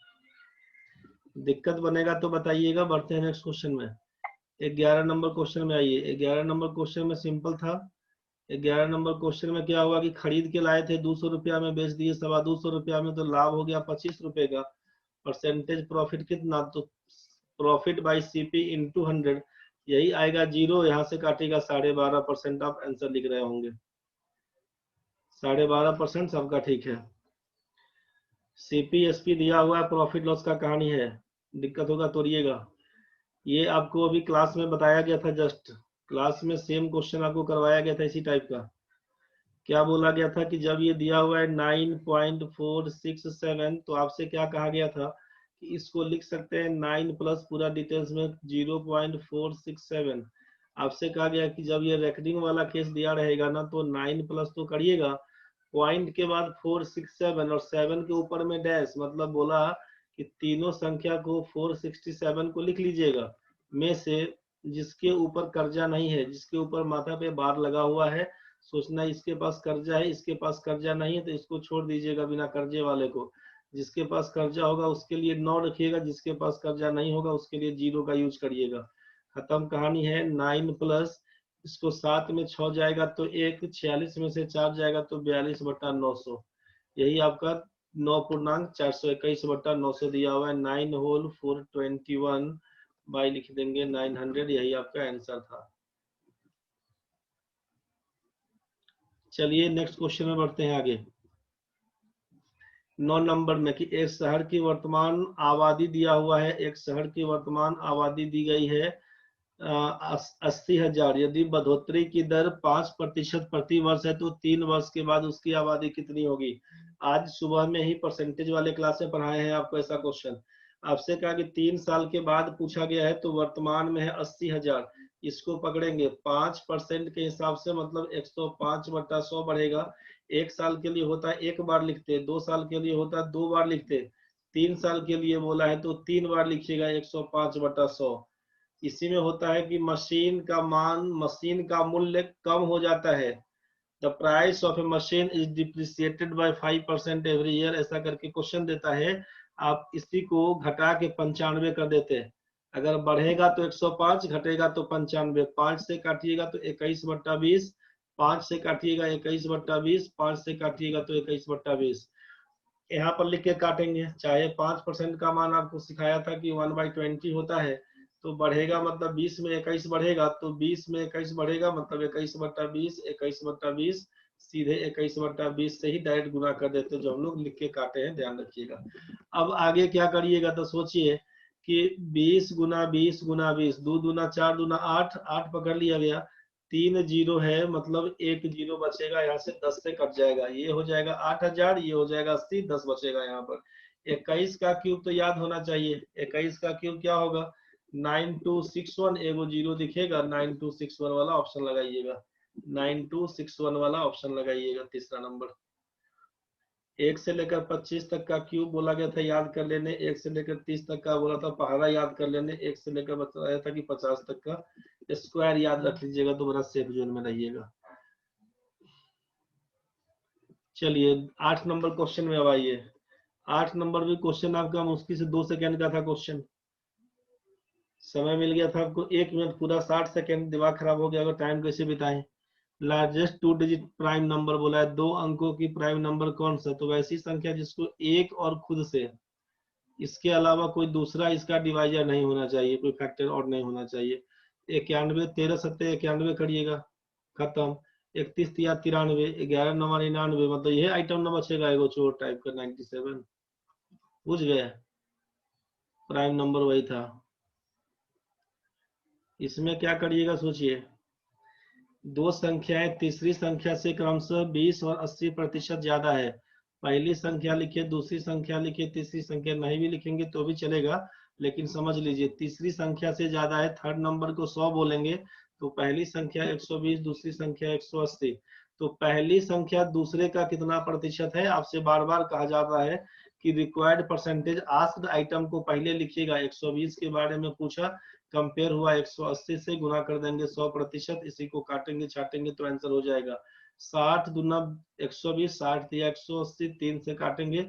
दिक्कत बनेगा तो बताइएगा। बढ़ते हैं नेक्स्ट क्वेश्चन में। 11 नंबर क्वेश्चन में आइए। 11 नंबर क्वेश्चन में सिंपल था। 11 नंबर क्वेश्चन में क्या हुआ कि खरीद के लाए थे 200 रुपया में, बेच दिए 225 रुपया में, तो लाभ हो गया 25 रुपए का। परसेंटेज प्रॉफिट कितना, तो प्रॉफिट बाई सीपी इंटू 100, यही आएगा 0। यहाँ से काटेगा 12.5%। आप आंसर लिख रहे होंगे 12.5%, सबका ठीक है। सीपीएसपी दिया हुआ है, प्रॉफिट लॉस का कहानी है, दिक्कत होगा तोड़िएगा। ये आपको अभी क्लास में बताया गया था, जस्ट क्लास में सेम क्वेश्चन आपको करवाया गया था इसी टाइप का। क्या बोला गया था कि जब ये दिया हुआ है 9.467, तो आपसे क्या कहा गया था कि इसको लिख सकते हैं 9 प्लस पूरा डिटेल्स में 0.467। आपसे कहा गया कि जब ये रेकरिंग वाला केस दिया रहेगा ना, तो 9 प्लस तो करिएगा, पॉइंट के बाद 467 और 7 के ऊपर में डैश, मतलब बोला कि तीनों संख्या को 467 को लिख लीजिएगा में से जिसके ऊपर कर्जा नहीं है, जिसके ऊपर माथा पे बार लगा हुआ है। सोचना इसके पास कर्जा है, इसके पास कर्जा नहीं है, तो इसको छोड़ दीजिएगा बिना कर्जे वाले को। जिसके पास कर्जा होगा उसके लिए 9 रखिएगा, जिसके पास कर्जा नहीं होगा उसके लिए 0 का यूज करिएगा। खत्म कहानी है। 9 प्लस इसको 7 में 6 जाएगा तो 1, 46 में से 4 जाएगा तो 42/900, यही आपका 9.421/900 दिया हुआ है। 9 होल 421 बाई लिख देंगे 900, यही आपका आंसर था। चलिए नेक्स्ट क्वेश्चन में बढ़ते हैं आगे। 9 नंबर में कि एक शहर की वर्तमान आबादी दिया हुआ है, एक शहर की वर्तमान आबादी दी गई है 80,000। यदि बढ़ोतरी की दर 5% प्रति वर्ष है तो 3 वर्ष के बाद उसकी आबादी कितनी होगी। आज सुबह में ही परसेंटेज वाले क्लास में पढ़ाए हैं आपको ऐसा क्वेश्चन। आपसे कहा कि 3 साल के बाद पूछा गया है, तो वर्तमान में है 80,000, इसको पकड़ेंगे 5% के हिसाब से, मतलब 105/100 बढ़ेगा। 1 साल के लिए होता है 1 बार लिखते, 2 साल के लिए होता है 2 बार लिखते, 3 साल के लिए बोला है तो 3 बार लिखिएगा 105/100। इसी में होता है कि मशीन का मूल्य कम हो जाता है। The price of a machine is depreciated by 5% every year, ऐसा करके क्वेश्चन देता है। आप इसी को घटा के 95 कर देते हैं। अगर बढ़ेगा तो 105, घटेगा तो 95। 5 से काटिएगा तो 21/20, 5 से काटिएगा 21/20, 5 से काटिएगा तो 21/20। यहाँ पर लिख के काटेंगे। चाहे 5% का मान आपको सिखाया था कि 1/20 होता है, तो बढ़ेगा मतलब 20 में 21 बढ़ेगा, तो 20 में 21 बढ़ेगा मतलब 21/20, 21/20, सीधे 21/20 से ही डायरेक्ट गुना कर देते हैं, जो हम लोग लिख के काटे हैं, ध्यान रखिएगा। अब आगे क्या करिएगा, तो सोचिए कि 20 गुना 20 गुना 20, 2 दूना 4 दूना 8, 8 पकड़ लिया गया, 3 जीरो है, मतलब 1 जीरो बचेगा, यहाँ से 10 से कट जाएगा, ये हो जाएगा 8,000, ये हो जाएगा 80, 10 बचेगा यहाँ पर। 21 का क्यूब तो याद होना चाहिए। 21 का क्यूब क्या होगा, 9261, एगो जीरो दिखेगा, 9261 वाला ऑप्शन लगाइएगा, 9261 वाला ऑप्शन लगाइएगा, तीसरा नंबर। 1 से लेकर 25 तक का क्यूब बोला गया था याद कर लेने, 1 से लेकर 30 तक का बोला था पहाड़ा याद कर लेने, 1 से लेकर बताया था कि 50 तक का स्क्वायर याद रख लीजिएगा, तो बड़ा सेफ जोन में रहिएगा। चलिए 8 नंबर क्वेश्चन में अब आइए। 8 नंबर भी क्वेश्चन आपका मुश्किल से 2 सेकेंड का था क्वेश्चन। समय मिल गया था आपको 1 मिनट पूरा, 60 सेकेंड, दिमाग खराब हो गया अगर टाइम कैसे बिताएं। लार्जेस्ट 2 डिजिट प्राइम नंबर बोला है, 2 अंकों की प्राइम नंबर कौन सा, तो वैसी संख्या जिसको एक और खुद से, इसके अलावा कोई दूसरा इसका डिवाइजर नहीं होना चाहिए, कोई फैक्टर और नहीं होना चाहिए। 91, 13 सत्ते 91 करिएगा, खत्म। 31 या 93, 11 9 99, मतलब यह आइटम न बचेगा एगो चोर टाइप का 97, बुझ गए, प्राइम नंबर वही था। इसमें क्या करिएगा सोचिए, 2 संख्याएं तीसरी संख्या से क्रमशः 20 और 80% ज्यादा है, पहली संख्या लिखिए, दूसरी संख्या लिखिए, तीसरी संख्या नहीं भी लिखेंगे तो भी चलेगा, लेकिन समझ लीजिए तीसरी संख्या से ज्यादा है, थर्ड नंबर को 100 बोलेंगे तो पहली संख्या 120, दूसरी संख्या 180। तो पहली संख्या दूसरे का कितना प्रतिशत है, आपसे बार बार कहा जा रहा है कि रिक्वायर्ड परसेंटेज आस्क्ड आइटम को पहले लिखिएगा। 120 के बारे में पूछा, कंपेयर हुआ 180 से, गुना कर देंगे 100%, इसी को काटेंगे छाटेंगे तो आंसर हो जाएगा 60 दूना 120, 60 या 180, 3 से काटेंगे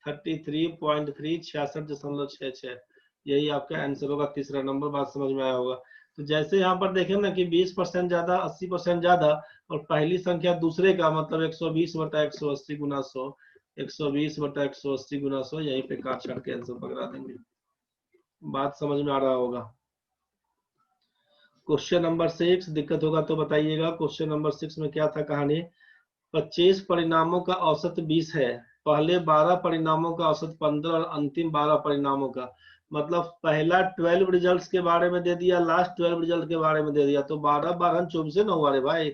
33.3, 66.66। यही आपका आंसर होगा, तीसरा नंबर। बात समझ में आया होगा। तो जैसे यहाँ पर देखें ना कि 20% ज्यादा, 80% ज्यादा, और पहली संख्या दूसरे का मतलब 120 बटा 180 गुना 100, 120 बटा 180 गुना 100, यहीं पे काट छाट के आंसर पकड़ा देंगे। बात समझ में आ रहा होगा। क्वेश्चन नंबर 6, दिक्कत होगा तो बताइएगा। क्वेश्चन नंबर 6 में क्या था कहानी, 25 परिणामों का औसत 20 है, पहले 12 परिणामों का औसत 15 और अंतिम 12 परिणामों का, मतलब पहला 12 रिजल्ट्स के बारे में दे दिया, लास्ट 12 रिजल्ट के बारे में दे दिया, तो 12 12 24 ना हुआ रे भाई,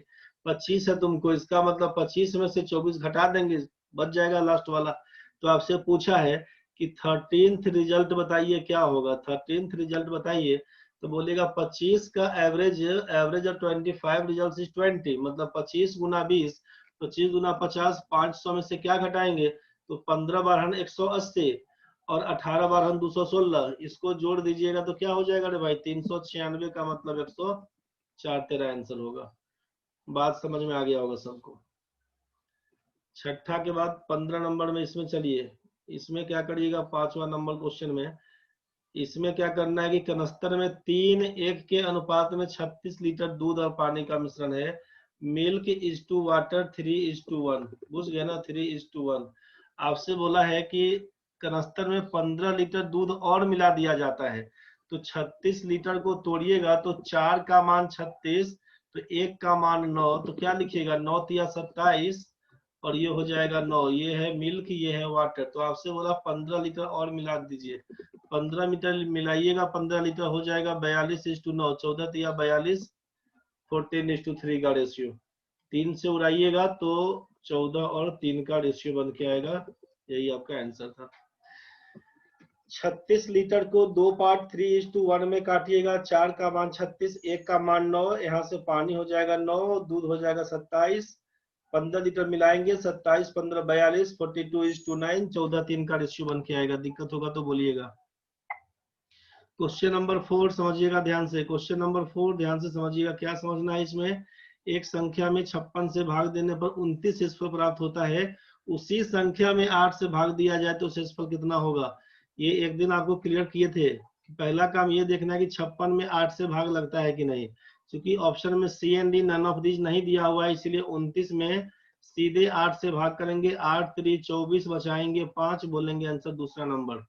25 है तुमको, इसका मतलब 25 में से 24 घटा देंगे, बच जाएगा लास्ट वाला। तो आपसे पूछा है कि 13th रिजल्ट बताइए क्या होगा, 13th रिजल्ट बताइए, तो बोलेगा 25 का average, average of 25 result is 20, मतलब 25 गुना 20, 25 गुना 50, 500 में से क्या घटाएंगे, तो 15 बारहन 180 और 18 बारहन 216, इसको जोड़ दीजिएगा तो क्या हो जाएगा रे भाई, 396 का मतलब 104, तेरा आंसर होगा। बात समझ में आ गया होगा सबको। छठा के बाद 15 नंबर में इसमें चलिए, इसमें क्या करिएगा, 5वां नंबर क्वेश्चन में, इसमें क्या करना है कि कनस्तर में 3:1 के अनुपात में 36 लीटर दूध और पानी का मिश्रण है, मिल्क इज टू वाटर 3:1, बुझ गए ना, 3:1। आपसे बोला है कि कनस्तर में 15 लीटर दूध और मिला दिया जाता है, तो 36 लीटर को तोड़िएगा तो 4 का मान 36, तो 1 का मान 9, तो क्या लिखिएगा, 9 या 27, और ये हो जाएगा 9, ये है मिल्क, ये है वाटर। तो आपसे बोला 15 लीटर और मिला दीजिए, 15 लीटर मिलाइएगा, 15 लीटर हो जाएगा 42:9, 14 या 42, 14:3 का रेशियो, 3 से उड़ाइएगा तो 14 और 3 का रेशियो बन के आएगा। यही आपका आंसर था। 36 लीटर को 2 पार्ट 3:1 में काटिएगा, 4 का मान 36, 1 का मान 9, यहाँ से पानी हो जाएगा 9, दूध हो जाएगा 27, 15 लीटर मिलाएंगे, 27 15 42, 42:9, 14 3 का रेशियो बन के आएगा। दिक्कत होगा तो बोलिएगा। क्वेश्चन नंबर 4 समझिएगा ध्यान से, क्वेश्चन नंबर 4 ध्यान से समझिएगा, क्या समझना है इसमें, एक संख्या में 56 से भाग देने पर 29 शेषफल प्राप्त होता है, उसी संख्या में 8 से भाग दिया जाए तो शेषफल कितना होगा। ये एक दिन आपको क्लियर किए थे। पहला काम ये देखना है कि 56 में 8 से भाग लगता है कि नहीं, क्योंकि ऑप्शन में C and D none of these नहीं दिया हुआ है, इसलिए 29 में सीधे 8 से भाग करेंगे, 8 3 24, बचाएंगे 5, बोलेंगे आंसर दूसरा नंबर।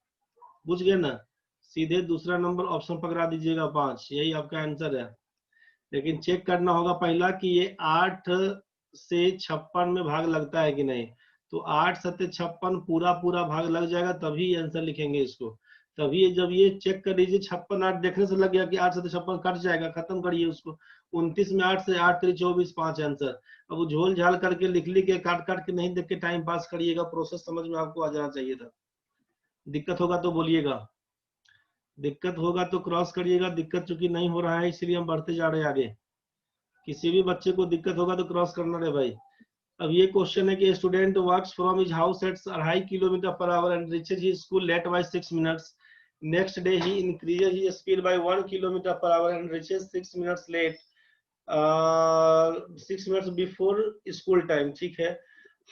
बुझ गए ना, सीधे दूसरा नंबर ऑप्शन पकड़ा दीजिएगा 5, यही आपका आंसर है। लेकिन चेक करना होगा पहला कि ये 8 से 56 में भाग लगता है कि नहीं, तो 8 7 56 पूरा पूरा भाग लग जाएगा तभी आंसर लिखेंगे इसको। तभी जब ये चेक कर लीजिए 56 8 देखने से लग गया कि 8 7 56 कट जाएगा, खत्म करिए उसको। 29 में 8 से 8 3 24, 5 आंसर। अब वो झोल झाल करके लिख के काट काट के नहीं देख के टाइम पास करिएगा, प्रोसेस समझ में आपको आ जाना चाहिए था। दिक्कत होगा तो बोलिएगा, दिक्कत होगा तो क्रॉस करिएगा, दिक्कत चूंकि नहीं हो रहा है इसलिए हम बढ़ते जा रहे हैं आगे। किसी भी बच्चे को दिक्कत होगा तो क्रॉस करना है भाई। अब ये क्वेश्चन है कि student works from his house at 2.5 kilometre per hour and reaches his school late by 6 minutes. Next day he increases his speed by 1 kilometre per hour and reaches 6 minutes late, 6 minutes before school time. ठीक है,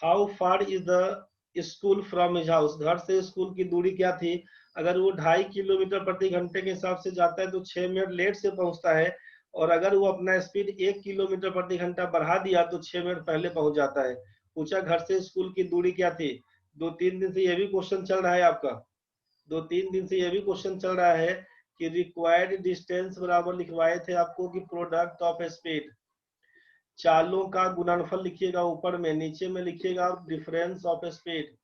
how far is the school from his house, घर से school की दूरी क्या थी। अगर वो 2.5 किलोमीटर प्रति घंटे के हिसाब से जाता है तो 6 मिनट लेट से पहुंचता है, और अगर वो अपना स्पीड 1 किलोमीटर प्रति घंटा बढ़ा दिया तो 6 मिनट पहले पहुंच जाता है। पूछा घर से स्कूल की दूरी क्या थी। 2-3 दिन से ये भी क्वेश्चन चल रहा है आपका, 2-3 दिन से ये भी क्वेश्चन चल रहा है कि रिक्वायर्ड डिस्टेंस बराबर लिखवाए थे आपको कि प्रोडक्ट ऑफ स्पीड। चालों का गुणनफल लिखिएगा ऊपर में, नीचे में लिखिएगा डिफरेंस ऑफ स्पीड।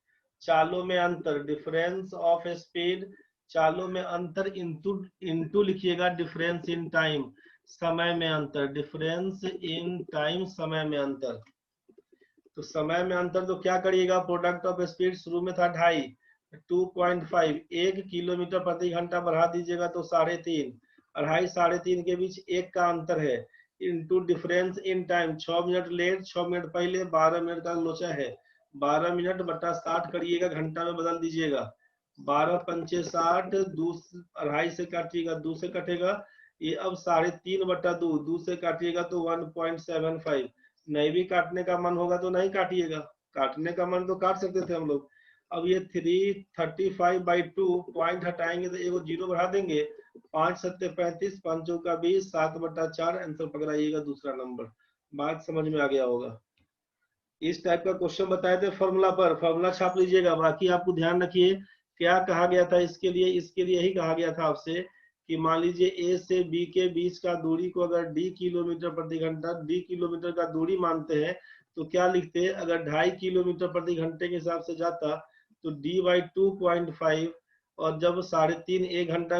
चालों में अंतर, डिफरेंस ऑफ स्पीड, चालों में अंतर इंटू लिखिएगा डिफरेंस इन टाइम, समय में अंतर, डिफरेंस इन टाइम समय में अंतर। तो समय में अंतर तो क्या करिएगा, प्रोडक्ट ऑफ स्पीड शुरू में था 2.5, 2.5 1 किलोमीटर प्रति घंटा बढ़ा दीजिएगा तो 3.5, 2.5 3.5 के बीच 1 का अंतर है, into difference in time, 6 minute late 6 minute पहले, 12 मिनट का लोचा है, 12 मिनट बटा 60 करिएगा, घंटा में बदल दीजिएगा, 12 पंचे 60, 2.5 से काटिएगा, 2 से कटेगा, ये अब 3.5 बटा 2, 2 से काटिएगा तो 1.75, नहीं भी काटने का मन होगा तो नहीं काटिएगा, काटने का मन तो काट सकते थे हम लोग। अब ये 335/2 पॉइंट हटाएंगे तो एगो जीरो बढ़ा देंगे, 5 7 35, 5 चौका 20, 7/4 आंसर पकड़ाइएगा दूसरा नंबर। बात समझ में आ गया होगा। इस टाइप का क्वेश्चन बताए थे फॉर्मूला पर, फॉर्मूला छाप लीजिएगा। बाकी आपको ध्यान रखिए क्या कहा गया था इसके लिए, इसके लिए यही कहा गया था आपसे कि मान लीजिए ए से बी के बीच का दूरी को अगर डी किलोमीटर प्रति घंटा, डी किलोमीटर का दूरी मानते हैं तो क्या लिखते हैं, अगर 2.5 किलोमीटर प्रति घंटे के हिसाब से जाता तो d/2.5, और जब 3.5 1 घंटा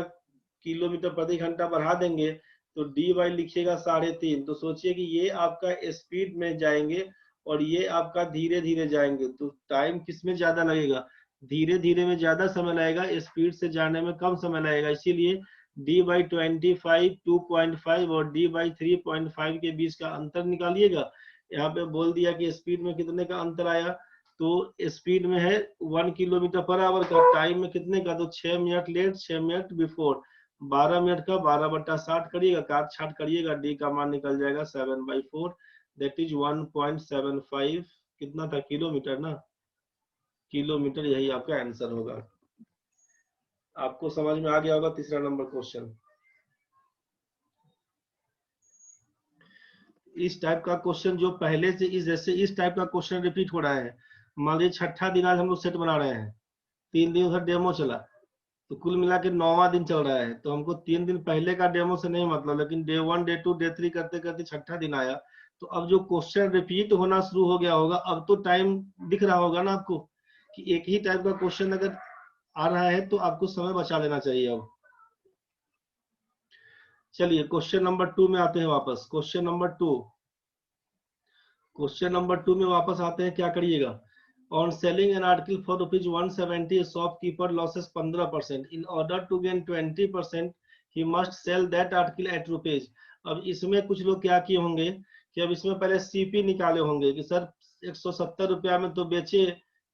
किलोमीटर प्रति घंटा बढ़ा देंगे तो dy लिखिएगा 3.5। तो सोचिए कि ये आपका स्पीड में जाएंगे और ये आपका धीरे धीरे जाएंगे, तो टाइम किसमें ज्यादा लगेगा, धीरे धीरे में ज्यादा समय लगेगा, स्पीड से जाने में कम समय लगेगा। इसीलिए d/25 2.5 और d/3.5 के बीच का अंतर निकालिएगा। यहाँ पे बोल दिया कि स्पीड में कितने का अंतर आया, तो स्पीड में है 1 किलोमीटर पर आवर का, टाइम में कितने का, तो 6 minute late 6 minute before, 12 minute का 12/60 करिएगा, काट छाट करिएगा, डी का मान निकल जाएगा 7/4, दैट इज 1.75, कितना था किलोमीटर ना, किलोमीटर, यही आपका आंसर होगा। आपको समझ में आ गया होगा तीसरा नंबर क्वेश्चन। इस टाइप का क्वेश्चन जो पहले से जैसे इस टाइप का क्वेश्चन रिपीट हो रहा है, मान लीजिए 6ठा दिन आज हम लोग सेट बना रहे हैं, 3 दिन उधर डेमो चला, तो कुल मिला के 9वां दिन चल रहा है, तो हमको 3 दिन पहले का डेमो से नहीं मतलब, लेकिन डे 1 डे 2 डे 3 करते करते 6ठा दिन आया, तो अब जो क्वेश्चन रिपीट होना शुरू हो गया होगा, अब तो टाइम दिख रहा होगा ना आपको कि एक ही टाइप का क्वेश्चन अगर आ रहा है तो आपको समय बचा लेना चाहिए। अब चलिए क्वेश्चन नंबर 2 में आते हैं वापस। क्वेश्चन नंबर 2 में वापस आते हैं। क्या करिएगा, on selling an article for ₹170 shopkeeper loses 15%, in order to gain 20% he must sell that article at rupees. अब इसमें कुछ लोग क्या किए होंगे कि अब इसमें पहले सीपी निकाले होंगे कि सर 170 रुपया में तो बेचे,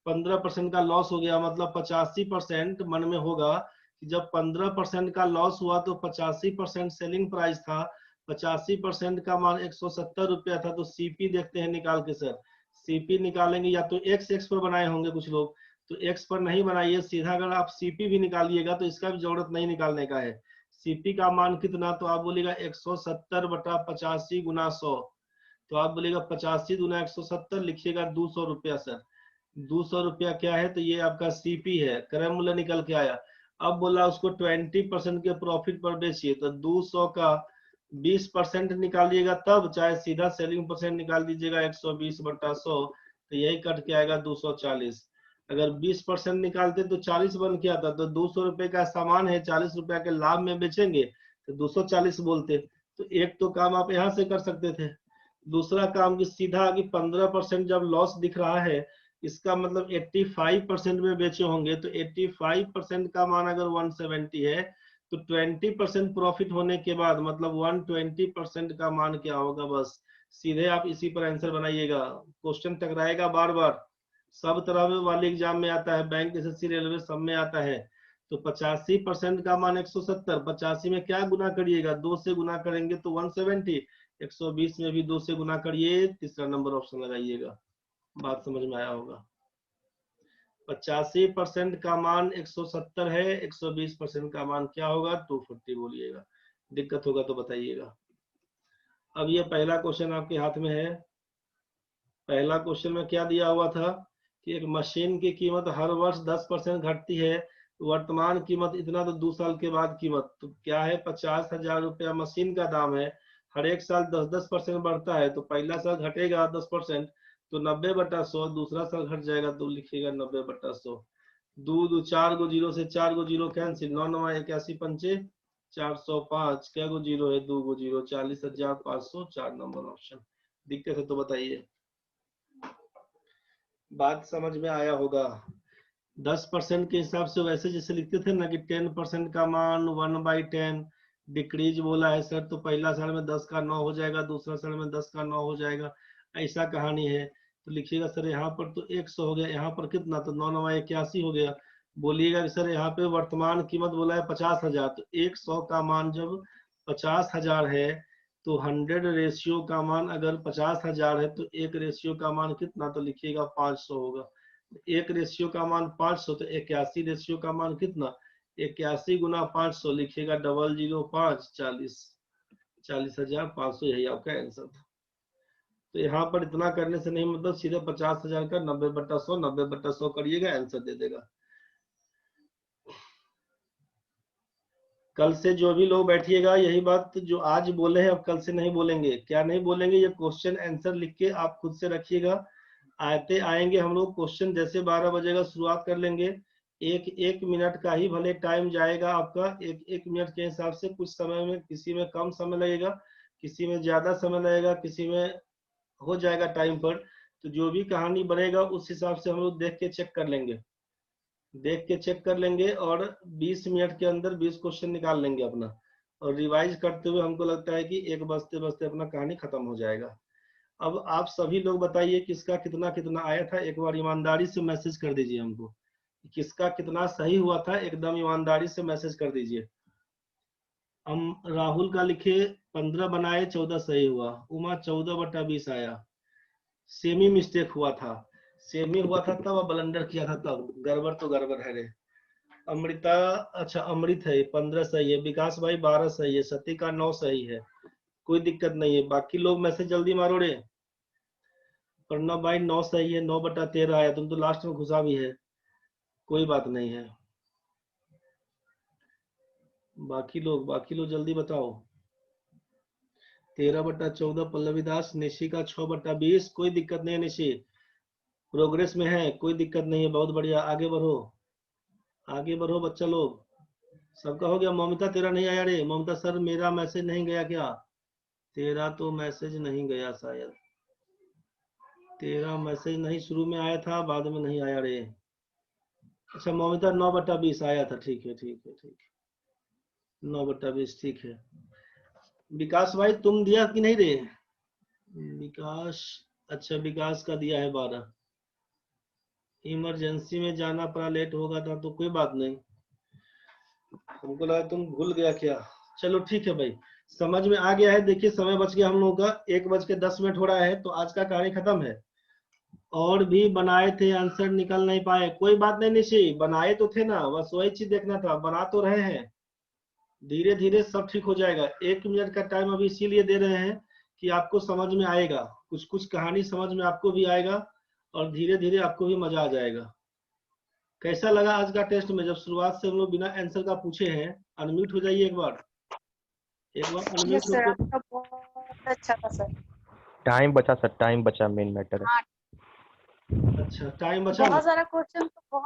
15% का लॉस हो गया, मतलब 85% मन में होगा कि जब 15% का लॉस हुआ तो 85% सेलिंग प्राइस था, 85% का मान 170 रुपया था, तो सीपी देखते हैं निकाल के। सर सीपी निकालेंगे या तो एक्स पर बनाए होंगे कुछ लोग, तो एक्स पर नहीं बनाइए, सीधा अगर आप सीपी भी निकालिएगा तो इसका भी जरूरत नहीं निकालने का है। सीपी का मान कितना, तो आप बोलिएगा 170/85 गुना 100, तो आप बोलिएगा 85 गुना 170, लिखिएगा 200 रुपया। सर 200 रुपया क्या है, तो ये आपका सीपी है, क्रय मूल्य निकल के आया। अब बोला उसको 20% के प्रॉफिट पर बेचिए, तो 200 का 20% निकालिएगा तब, चाहे सीधा सेलिंग परसेंट निकाल दीजिएगा 120/100, तो यही कट के आएगा 240। अगर 20% निकालते तो 40 बन के आता, तो 200 रुपए का सामान है, 40 रुपया के लाभ में बेचेंगे तो 240 बोलते। तो एक तो काम आप यहाँ से कर सकते थे, दूसरा काम की सीधा कि 15% जब लॉस दिख रहा है, इसका मतलब 85% में बेचे होंगे, तो 85% का मान अगर 170 है तो 20% प्रॉफिट होने के बाद मतलब 120% का मान क्या होगा, बस सीधे आप इसी पर आंसर बनाइएगा। क्वेश्चन टकराएगा बार बार, सब तरह वाले एग्जाम में आता है, बैंक एसएससी रेलवे सब में आता है। तो 85% का मान 170, 85 में क्या गुना करिएगा, 2 से गुना करेंगे तो 170, 120 में भी 2 से गुना करिए, तीसरा नंबर ऑप्शन लगाइएगा। बात समझ में आया होगा। 85% का मान 170 है, 120% का मान क्या होगा, 240 बोलिएगा। दिक्कत होगा तो बताइएगा। अब ये पहला क्वेश्चन आपके हाथ में है। पहला क्वेश्चन में क्या दिया हुआ था कि एक मशीन की कीमत हर वर्ष 10% घटती है, वर्तमान कीमत इतना, तो 2 साल के बाद कीमत तो क्या है, 50,000 रुपया मशीन का दाम है, हर एक साल 10% बढ़ता है, तो पहला साल घटेगा 10%, तो 90/100, दूसरा साल घट जाएगा तो लिखिएगा 90/100। 2 4 गो जीरो से 4 गो जीरो कैंसिल, 9 9 81 पंचे 405, क्या गो जीरो है, 2 गो जीरो, 40,500, 4 नंबर ऑप्शन। दिक्कत है तो बताइए। बात समझ में आया होगा। 10% के हिसाब से वैसे जैसे लिखते थे ना कि 10% का मान 1/10 डिक्रीज बोला है सर, तो पहला साल में 10 का 9 हो जाएगा, दूसरा साल में 10 का 9 हो जाएगा, ऐसा कहानी है। तो लिखिएगा सर यहाँ पर तो 100 हो गया, यहाँ पर कितना, तो 9 9 81 हो गया। बोलिएगा कि सर यहाँ पे वर्तमान कीमत बोला है 50,000, तो 100 का मान जब 50,000 है तो 100 रेशियो का मान अगर 50,000 है तो 1 रेशियो का मान कितना, तो लिखिएगा 500 होगा। 1 रेशियो का मान 500, तो 81 रेशियो का मान कितना, 81 गुना 500, लिखिएगा 005 40, 40,500, यही आपका आंसर था। तो यहाँ पर इतना करने से नहीं, मतलब सीधे 50,000 का 90/100, 90/100 करिएगा, आंसर दे देगा। कल से जो भी लोग बैठिएगा, यही बात जो आज बोले हैं अब कल से नहीं बोलेंगे। क्या नहीं बोलेंगे, ये क्वेश्चन आंसर लिख के आप खुद से रखिएगा। आते आएंगे हम लोग, क्वेश्चन जैसे 12 बजेगा शुरुआत कर लेंगे। एक मिनट का ही भले टाइम जाएगा आपका, एक मिनट के हिसाब से। कुछ समय में किसी में कम समय लगेगा, किसी में ज्यादा समय लगेगा, किसी में हो जाएगा टाइम पर। तो जो भी कहानी बनेगा उस हिसाब से हम लोग देख के चेक कर लेंगे, और 20 मिनट के अंदर 20 क्वेश्चन निकाल लेंगे अपना। और रिवाइज करते हुए हमको लगता है कि 1 बजते बजते अपना कहानी खत्म हो जाएगा। अब आप सभी लोग बताइए किसका कितना कितना आया था, एक बार ईमानदारी से मैसेज कर दीजिए हमको, किसका कितना सही हुआ था, एकदम ईमानदारी से मैसेज कर दीजिए। हम राहुल का लिखे 15 बनाए 14 सही हुआ, उमा 14/20 आया, सेमी मिस्टेक हुआ था, सेमी हुआ था तब ब्लंडर किया था तब, गड़बड़ तो गड़बड़ है रे। अमृता, अच्छा अमृत है 15 सही है, विकास भाई 12 सही है, सती का 9 सही है, कोई दिक्कत नहीं है। बाकी लोग मैसेज जल्दी मारो रे। प्रणव भाई 9 सही है, 9/13 आया, तुम तो लास्ट में घुसा भी है, कोई बात नहीं है। बाकी लोग जल्दी बताओ। 13/14 पल्लवी दास, निशी का 6/20, कोई दिक्कत नहीं है निशी, प्रोग्रेस में है, कोई दिक्कत नहीं है, बहुत बढ़िया, आगे बढ़ो बच्चा लोग। सबका हो गया। ममता तेरा नहीं आया रे, ममता सर मेरा मैसेज नहीं गया क्या, तेरा तो मैसेज नहीं गया शायद, तेरा मैसेज नहीं शुरू में आया था, बाद में नहीं आया रे। अच्छा ममता 9/20 आया था, ठीक है 9/20 ठीक है। विकास भाई तुम दिया कि नहीं रे, विकास, अच्छा विकास का दिया है 12, इमरजेंसी में जाना पड़ा, लेट होगा था, तो कोई बात नहीं, हमको लगा तुम भूल गया क्या। चलो ठीक है भाई, समझ में आ गया है। देखिए समय बच गया हम लोगों का, 1:10 हो रहा है, तो आज का कहानी खत्म है। और भी बनाए थे, आंसर निकल नहीं पाए, कोई बात नहीं निशी, बनाए तो थे ना, बस वही चीज देखना था, बना तो रहे हैं, धीरे धीरे सब ठीक हो जाएगा। 1 मिनट का टाइम अभी इसीलिए दे रहे हैं कि आपको समझ में आएगा, कुछ कुछ कहानी समझ में आपको भी आएगा, और धीरे धीरे आपको भी मजा आ जाएगा। कैसा लगा आज का टेस्ट में, जब शुरुआत से हम लोग बिना आंसर का पूछे हैं। अनम्यूट हो जाइए एक बार अनम्यूट सर, होकर। आपका बहुत अच्छा था सर। टाइम बचा सर, टाइम बचा, मेन मैटर है। अच्छा टाइम बचा ना? बहुत सारा क्वेश्चन तो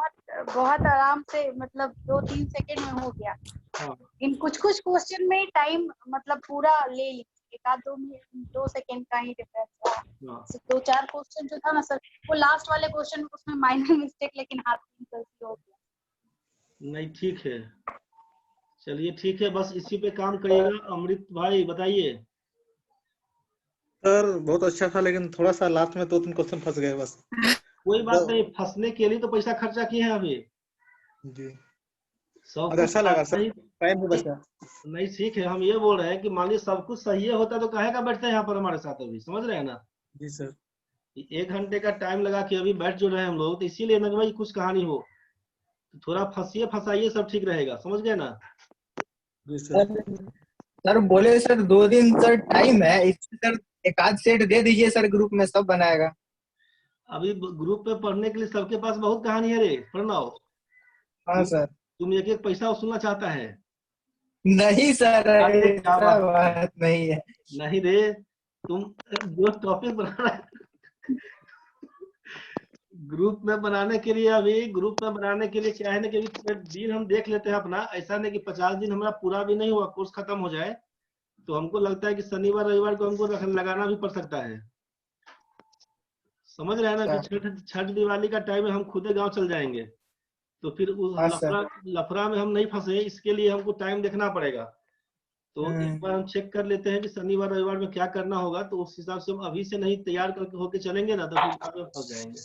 बहुत आराम से, मतलब 2-3 सेकंड में हो गया। हाँ इन कुछ क्वेश्चन में टाइम मतलब पूरा ले ली, 1-2 सेकंड का ही डिफरेंस था। हाँ 2-4 क्वेश्चन जो था ना सर, वो लास्ट वाले क्वेश्चन में उसमें माइनर मिस्टेक, लेकिन हाथ की गलती हो गया। नहीं ठीक है, चलिए ठीक है, बस इसी पे काम करिएगा। अमृत भाई बताइए। सर बहुत अच्छा था, लेकिन थोड़ा सा लास्ट में 2-3 क्वेश्चन फंस गए बस। कोई बात नहीं, फंसने के लिए तो पैसा खर्चा किए हैं अभी, जी सब अच्छा कुछ लगा सर, सही। टाइम भी बचा। नहीं ठीक है, हम ये बोल रहे हैं कि मान लीजिए सब कुछ सही होता तो काहे का बैठते हैं यहाँ पर हमारे साथ अभी, समझ रहे हैं ना। जी सर। 1 घंटे का टाइम लगा के अभी बैठ जो रहे हैं हम लोग, तो इसीलिए ना कि भाई कुछ कहानी हो, तो थोड़ा फंसिए फंसाइए, सब ठीक रहेगा, समझ गए ना। जी सर। सर बोले सर 2 दिन सर टाइम है, इससे सर एक आध सेट दे दीजिए सर, ग्रुप में सब बनाएगा। अभी ग्रुप पे पढ़ने के लिए सबके पास बहुत कहानी है रे प्रणव। हाँ सर। तुम एक एक पैसा वसूलना चाहता है। नहीं सर, अरे क्या ऐसा बात है, बात नहीं है। नहीं रे, तुम जो टॉपिक बना रहा है ग्रुप में बनाने के लिए, अभी ग्रुप में बनाने के लिए क्या है ना कि अभी दिन हम देख लेते हैं अपना, ऐसा नहीं कि 50 दिन हमारा पूरा भी नहीं हुआ, कोर्स खत्म हो जाए, तो हमको लगता है कि शनिवार रविवार को हमको लगाना भी पड़ सकता है, समझ रहे हैं ना कि छठ दिवाली का टाइम है, हम खुद गांव चल जाएंगे, तो फिर उस हाँ सर। लफड़ा में हम नहीं फंसे, इसके लिए हमको टाइम देखना पड़ेगा। तो एक बार हम चेक कर लेते हैं कि शनिवार रविवार में क्या करना होगा, तो उस हिसाब से हम अभी से नहीं तैयार करके होके चलेंगे ना, तो फिर बाद में फंस जाएंगे।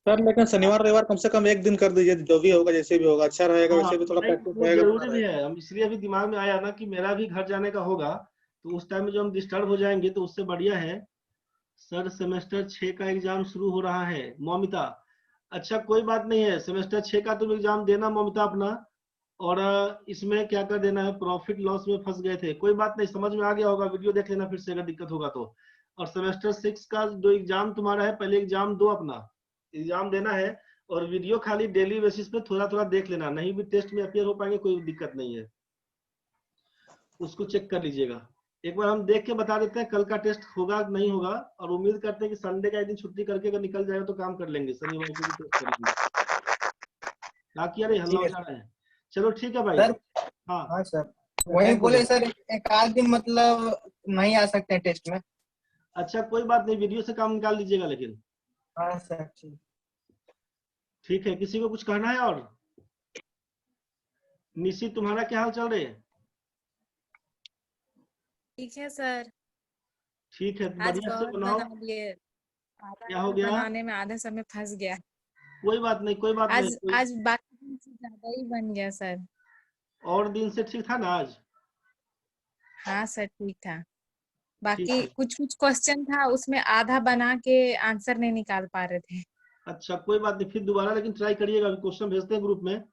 सर लेकिन शनिवार रविवार कम से कम एक दिन कर दीजिए, जो भी होगा जैसे भी होगा अच्छा रहेगा, वैसे भी थोड़ा नहीं, प्रैक्टिस वो रहेगा, जरूरी बना भी रहेगा। है, हम इसलिए अभी दिमाग में आया ना कि मेरा भी घर जाने का होगा, तो उस टाइम में जो हम डिस्टर्ब हो जाएंगे तो उससे बढ़िया है। सर सेमेस्टर 6 का एग्जाम शुरू हो रहा है मौमिता। अच्छा कोई बात नहीं है, सेमेस्टर 6 का तुम एग्जाम देना मौमिता अपना, और इसमें क्या कर देना है, प्रॉफिट लॉस में फंस गए थे, कोई बात नहीं, समझ में आ गया होगा, वीडियो देख लेना फिर से अगर दिक्कत होगा तो। और सेमेस्टर 6 का जो एग्जाम तुम्हारा है, पहले एग्जाम दो, अपना एग्जाम देना है, और वीडियो खाली डेली बेसिस पे थोड़ा थोड़ा देख लेना, नहीं भी टेस्ट में अपियर हो पाएंगे कोई दिक्कत नहीं है, उसको चेक कर लीजिएगा। एक बार हम देख के बता देते हैं कल का टेस्ट होगा नहीं होगा, और उम्मीद करते हैं कि संडे का एक दिन छुट्टी करके अगर निकल जाएगा तो काम कर लेंगे, शनिवार को भी टेस्ट कर लेंगे। बाकी अरे हल्ला हो जा रहा है। चलो ठीक है भाई। सर हाँ हाँ सर, वही बोले सर एक आध दिन मतलब नहीं आ सकते टेस्ट में। अच्छा कोई बात नहीं, वीडियो से काम निकाल लीजिएगा लेकिन। हाँ सर ठीक। ठीक है, किसी को कुछ कहना है और? निशी तुम्हारा क्या हाल चल रहे है? ठीक है सर। ठीक है, आज बढ़िया से बहुत बनाओ। बना लिए, क्या हो गया? बनाने में आधा समय फंस गया। कोई बात नहीं, कोई बात नहीं, कोई आज बाकी दिन से ज्यादा ही बन गया सर। और दिन से ठीक था ना आज? हाँ सर ठीक था, ठीक बाकी है। कुछ कुछ क्वेश्चन था उसमें आधा बना के आंसर नहीं निकाल पा रहे थे। अच्छा कोई बात नहीं, फिर दोबारा लेकिन ट्राई करिएगा, क्वेश्चन भेजते हैं ग्रुप में,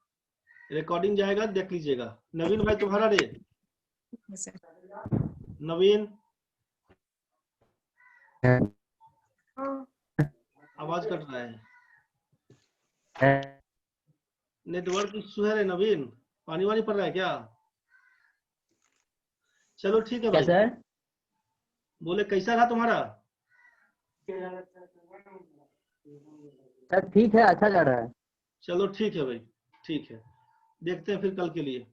रिकॉर्डिंग जाएगा, देख लीजिएगा। नवीन भाई तुम्हारा रे? सर नवीन आवाज कट रहा है, नेटवर्क इशू है रे नवीन, पानी वानी पड़ रहा है क्या? चलो ठीक है भाई। सर बोले कैसा रहा तुम्हारा? सर ठीक है, अच्छा जा रहा है। चलो ठीक है भाई, ठीक है, देखते हैं फिर कल के लिए।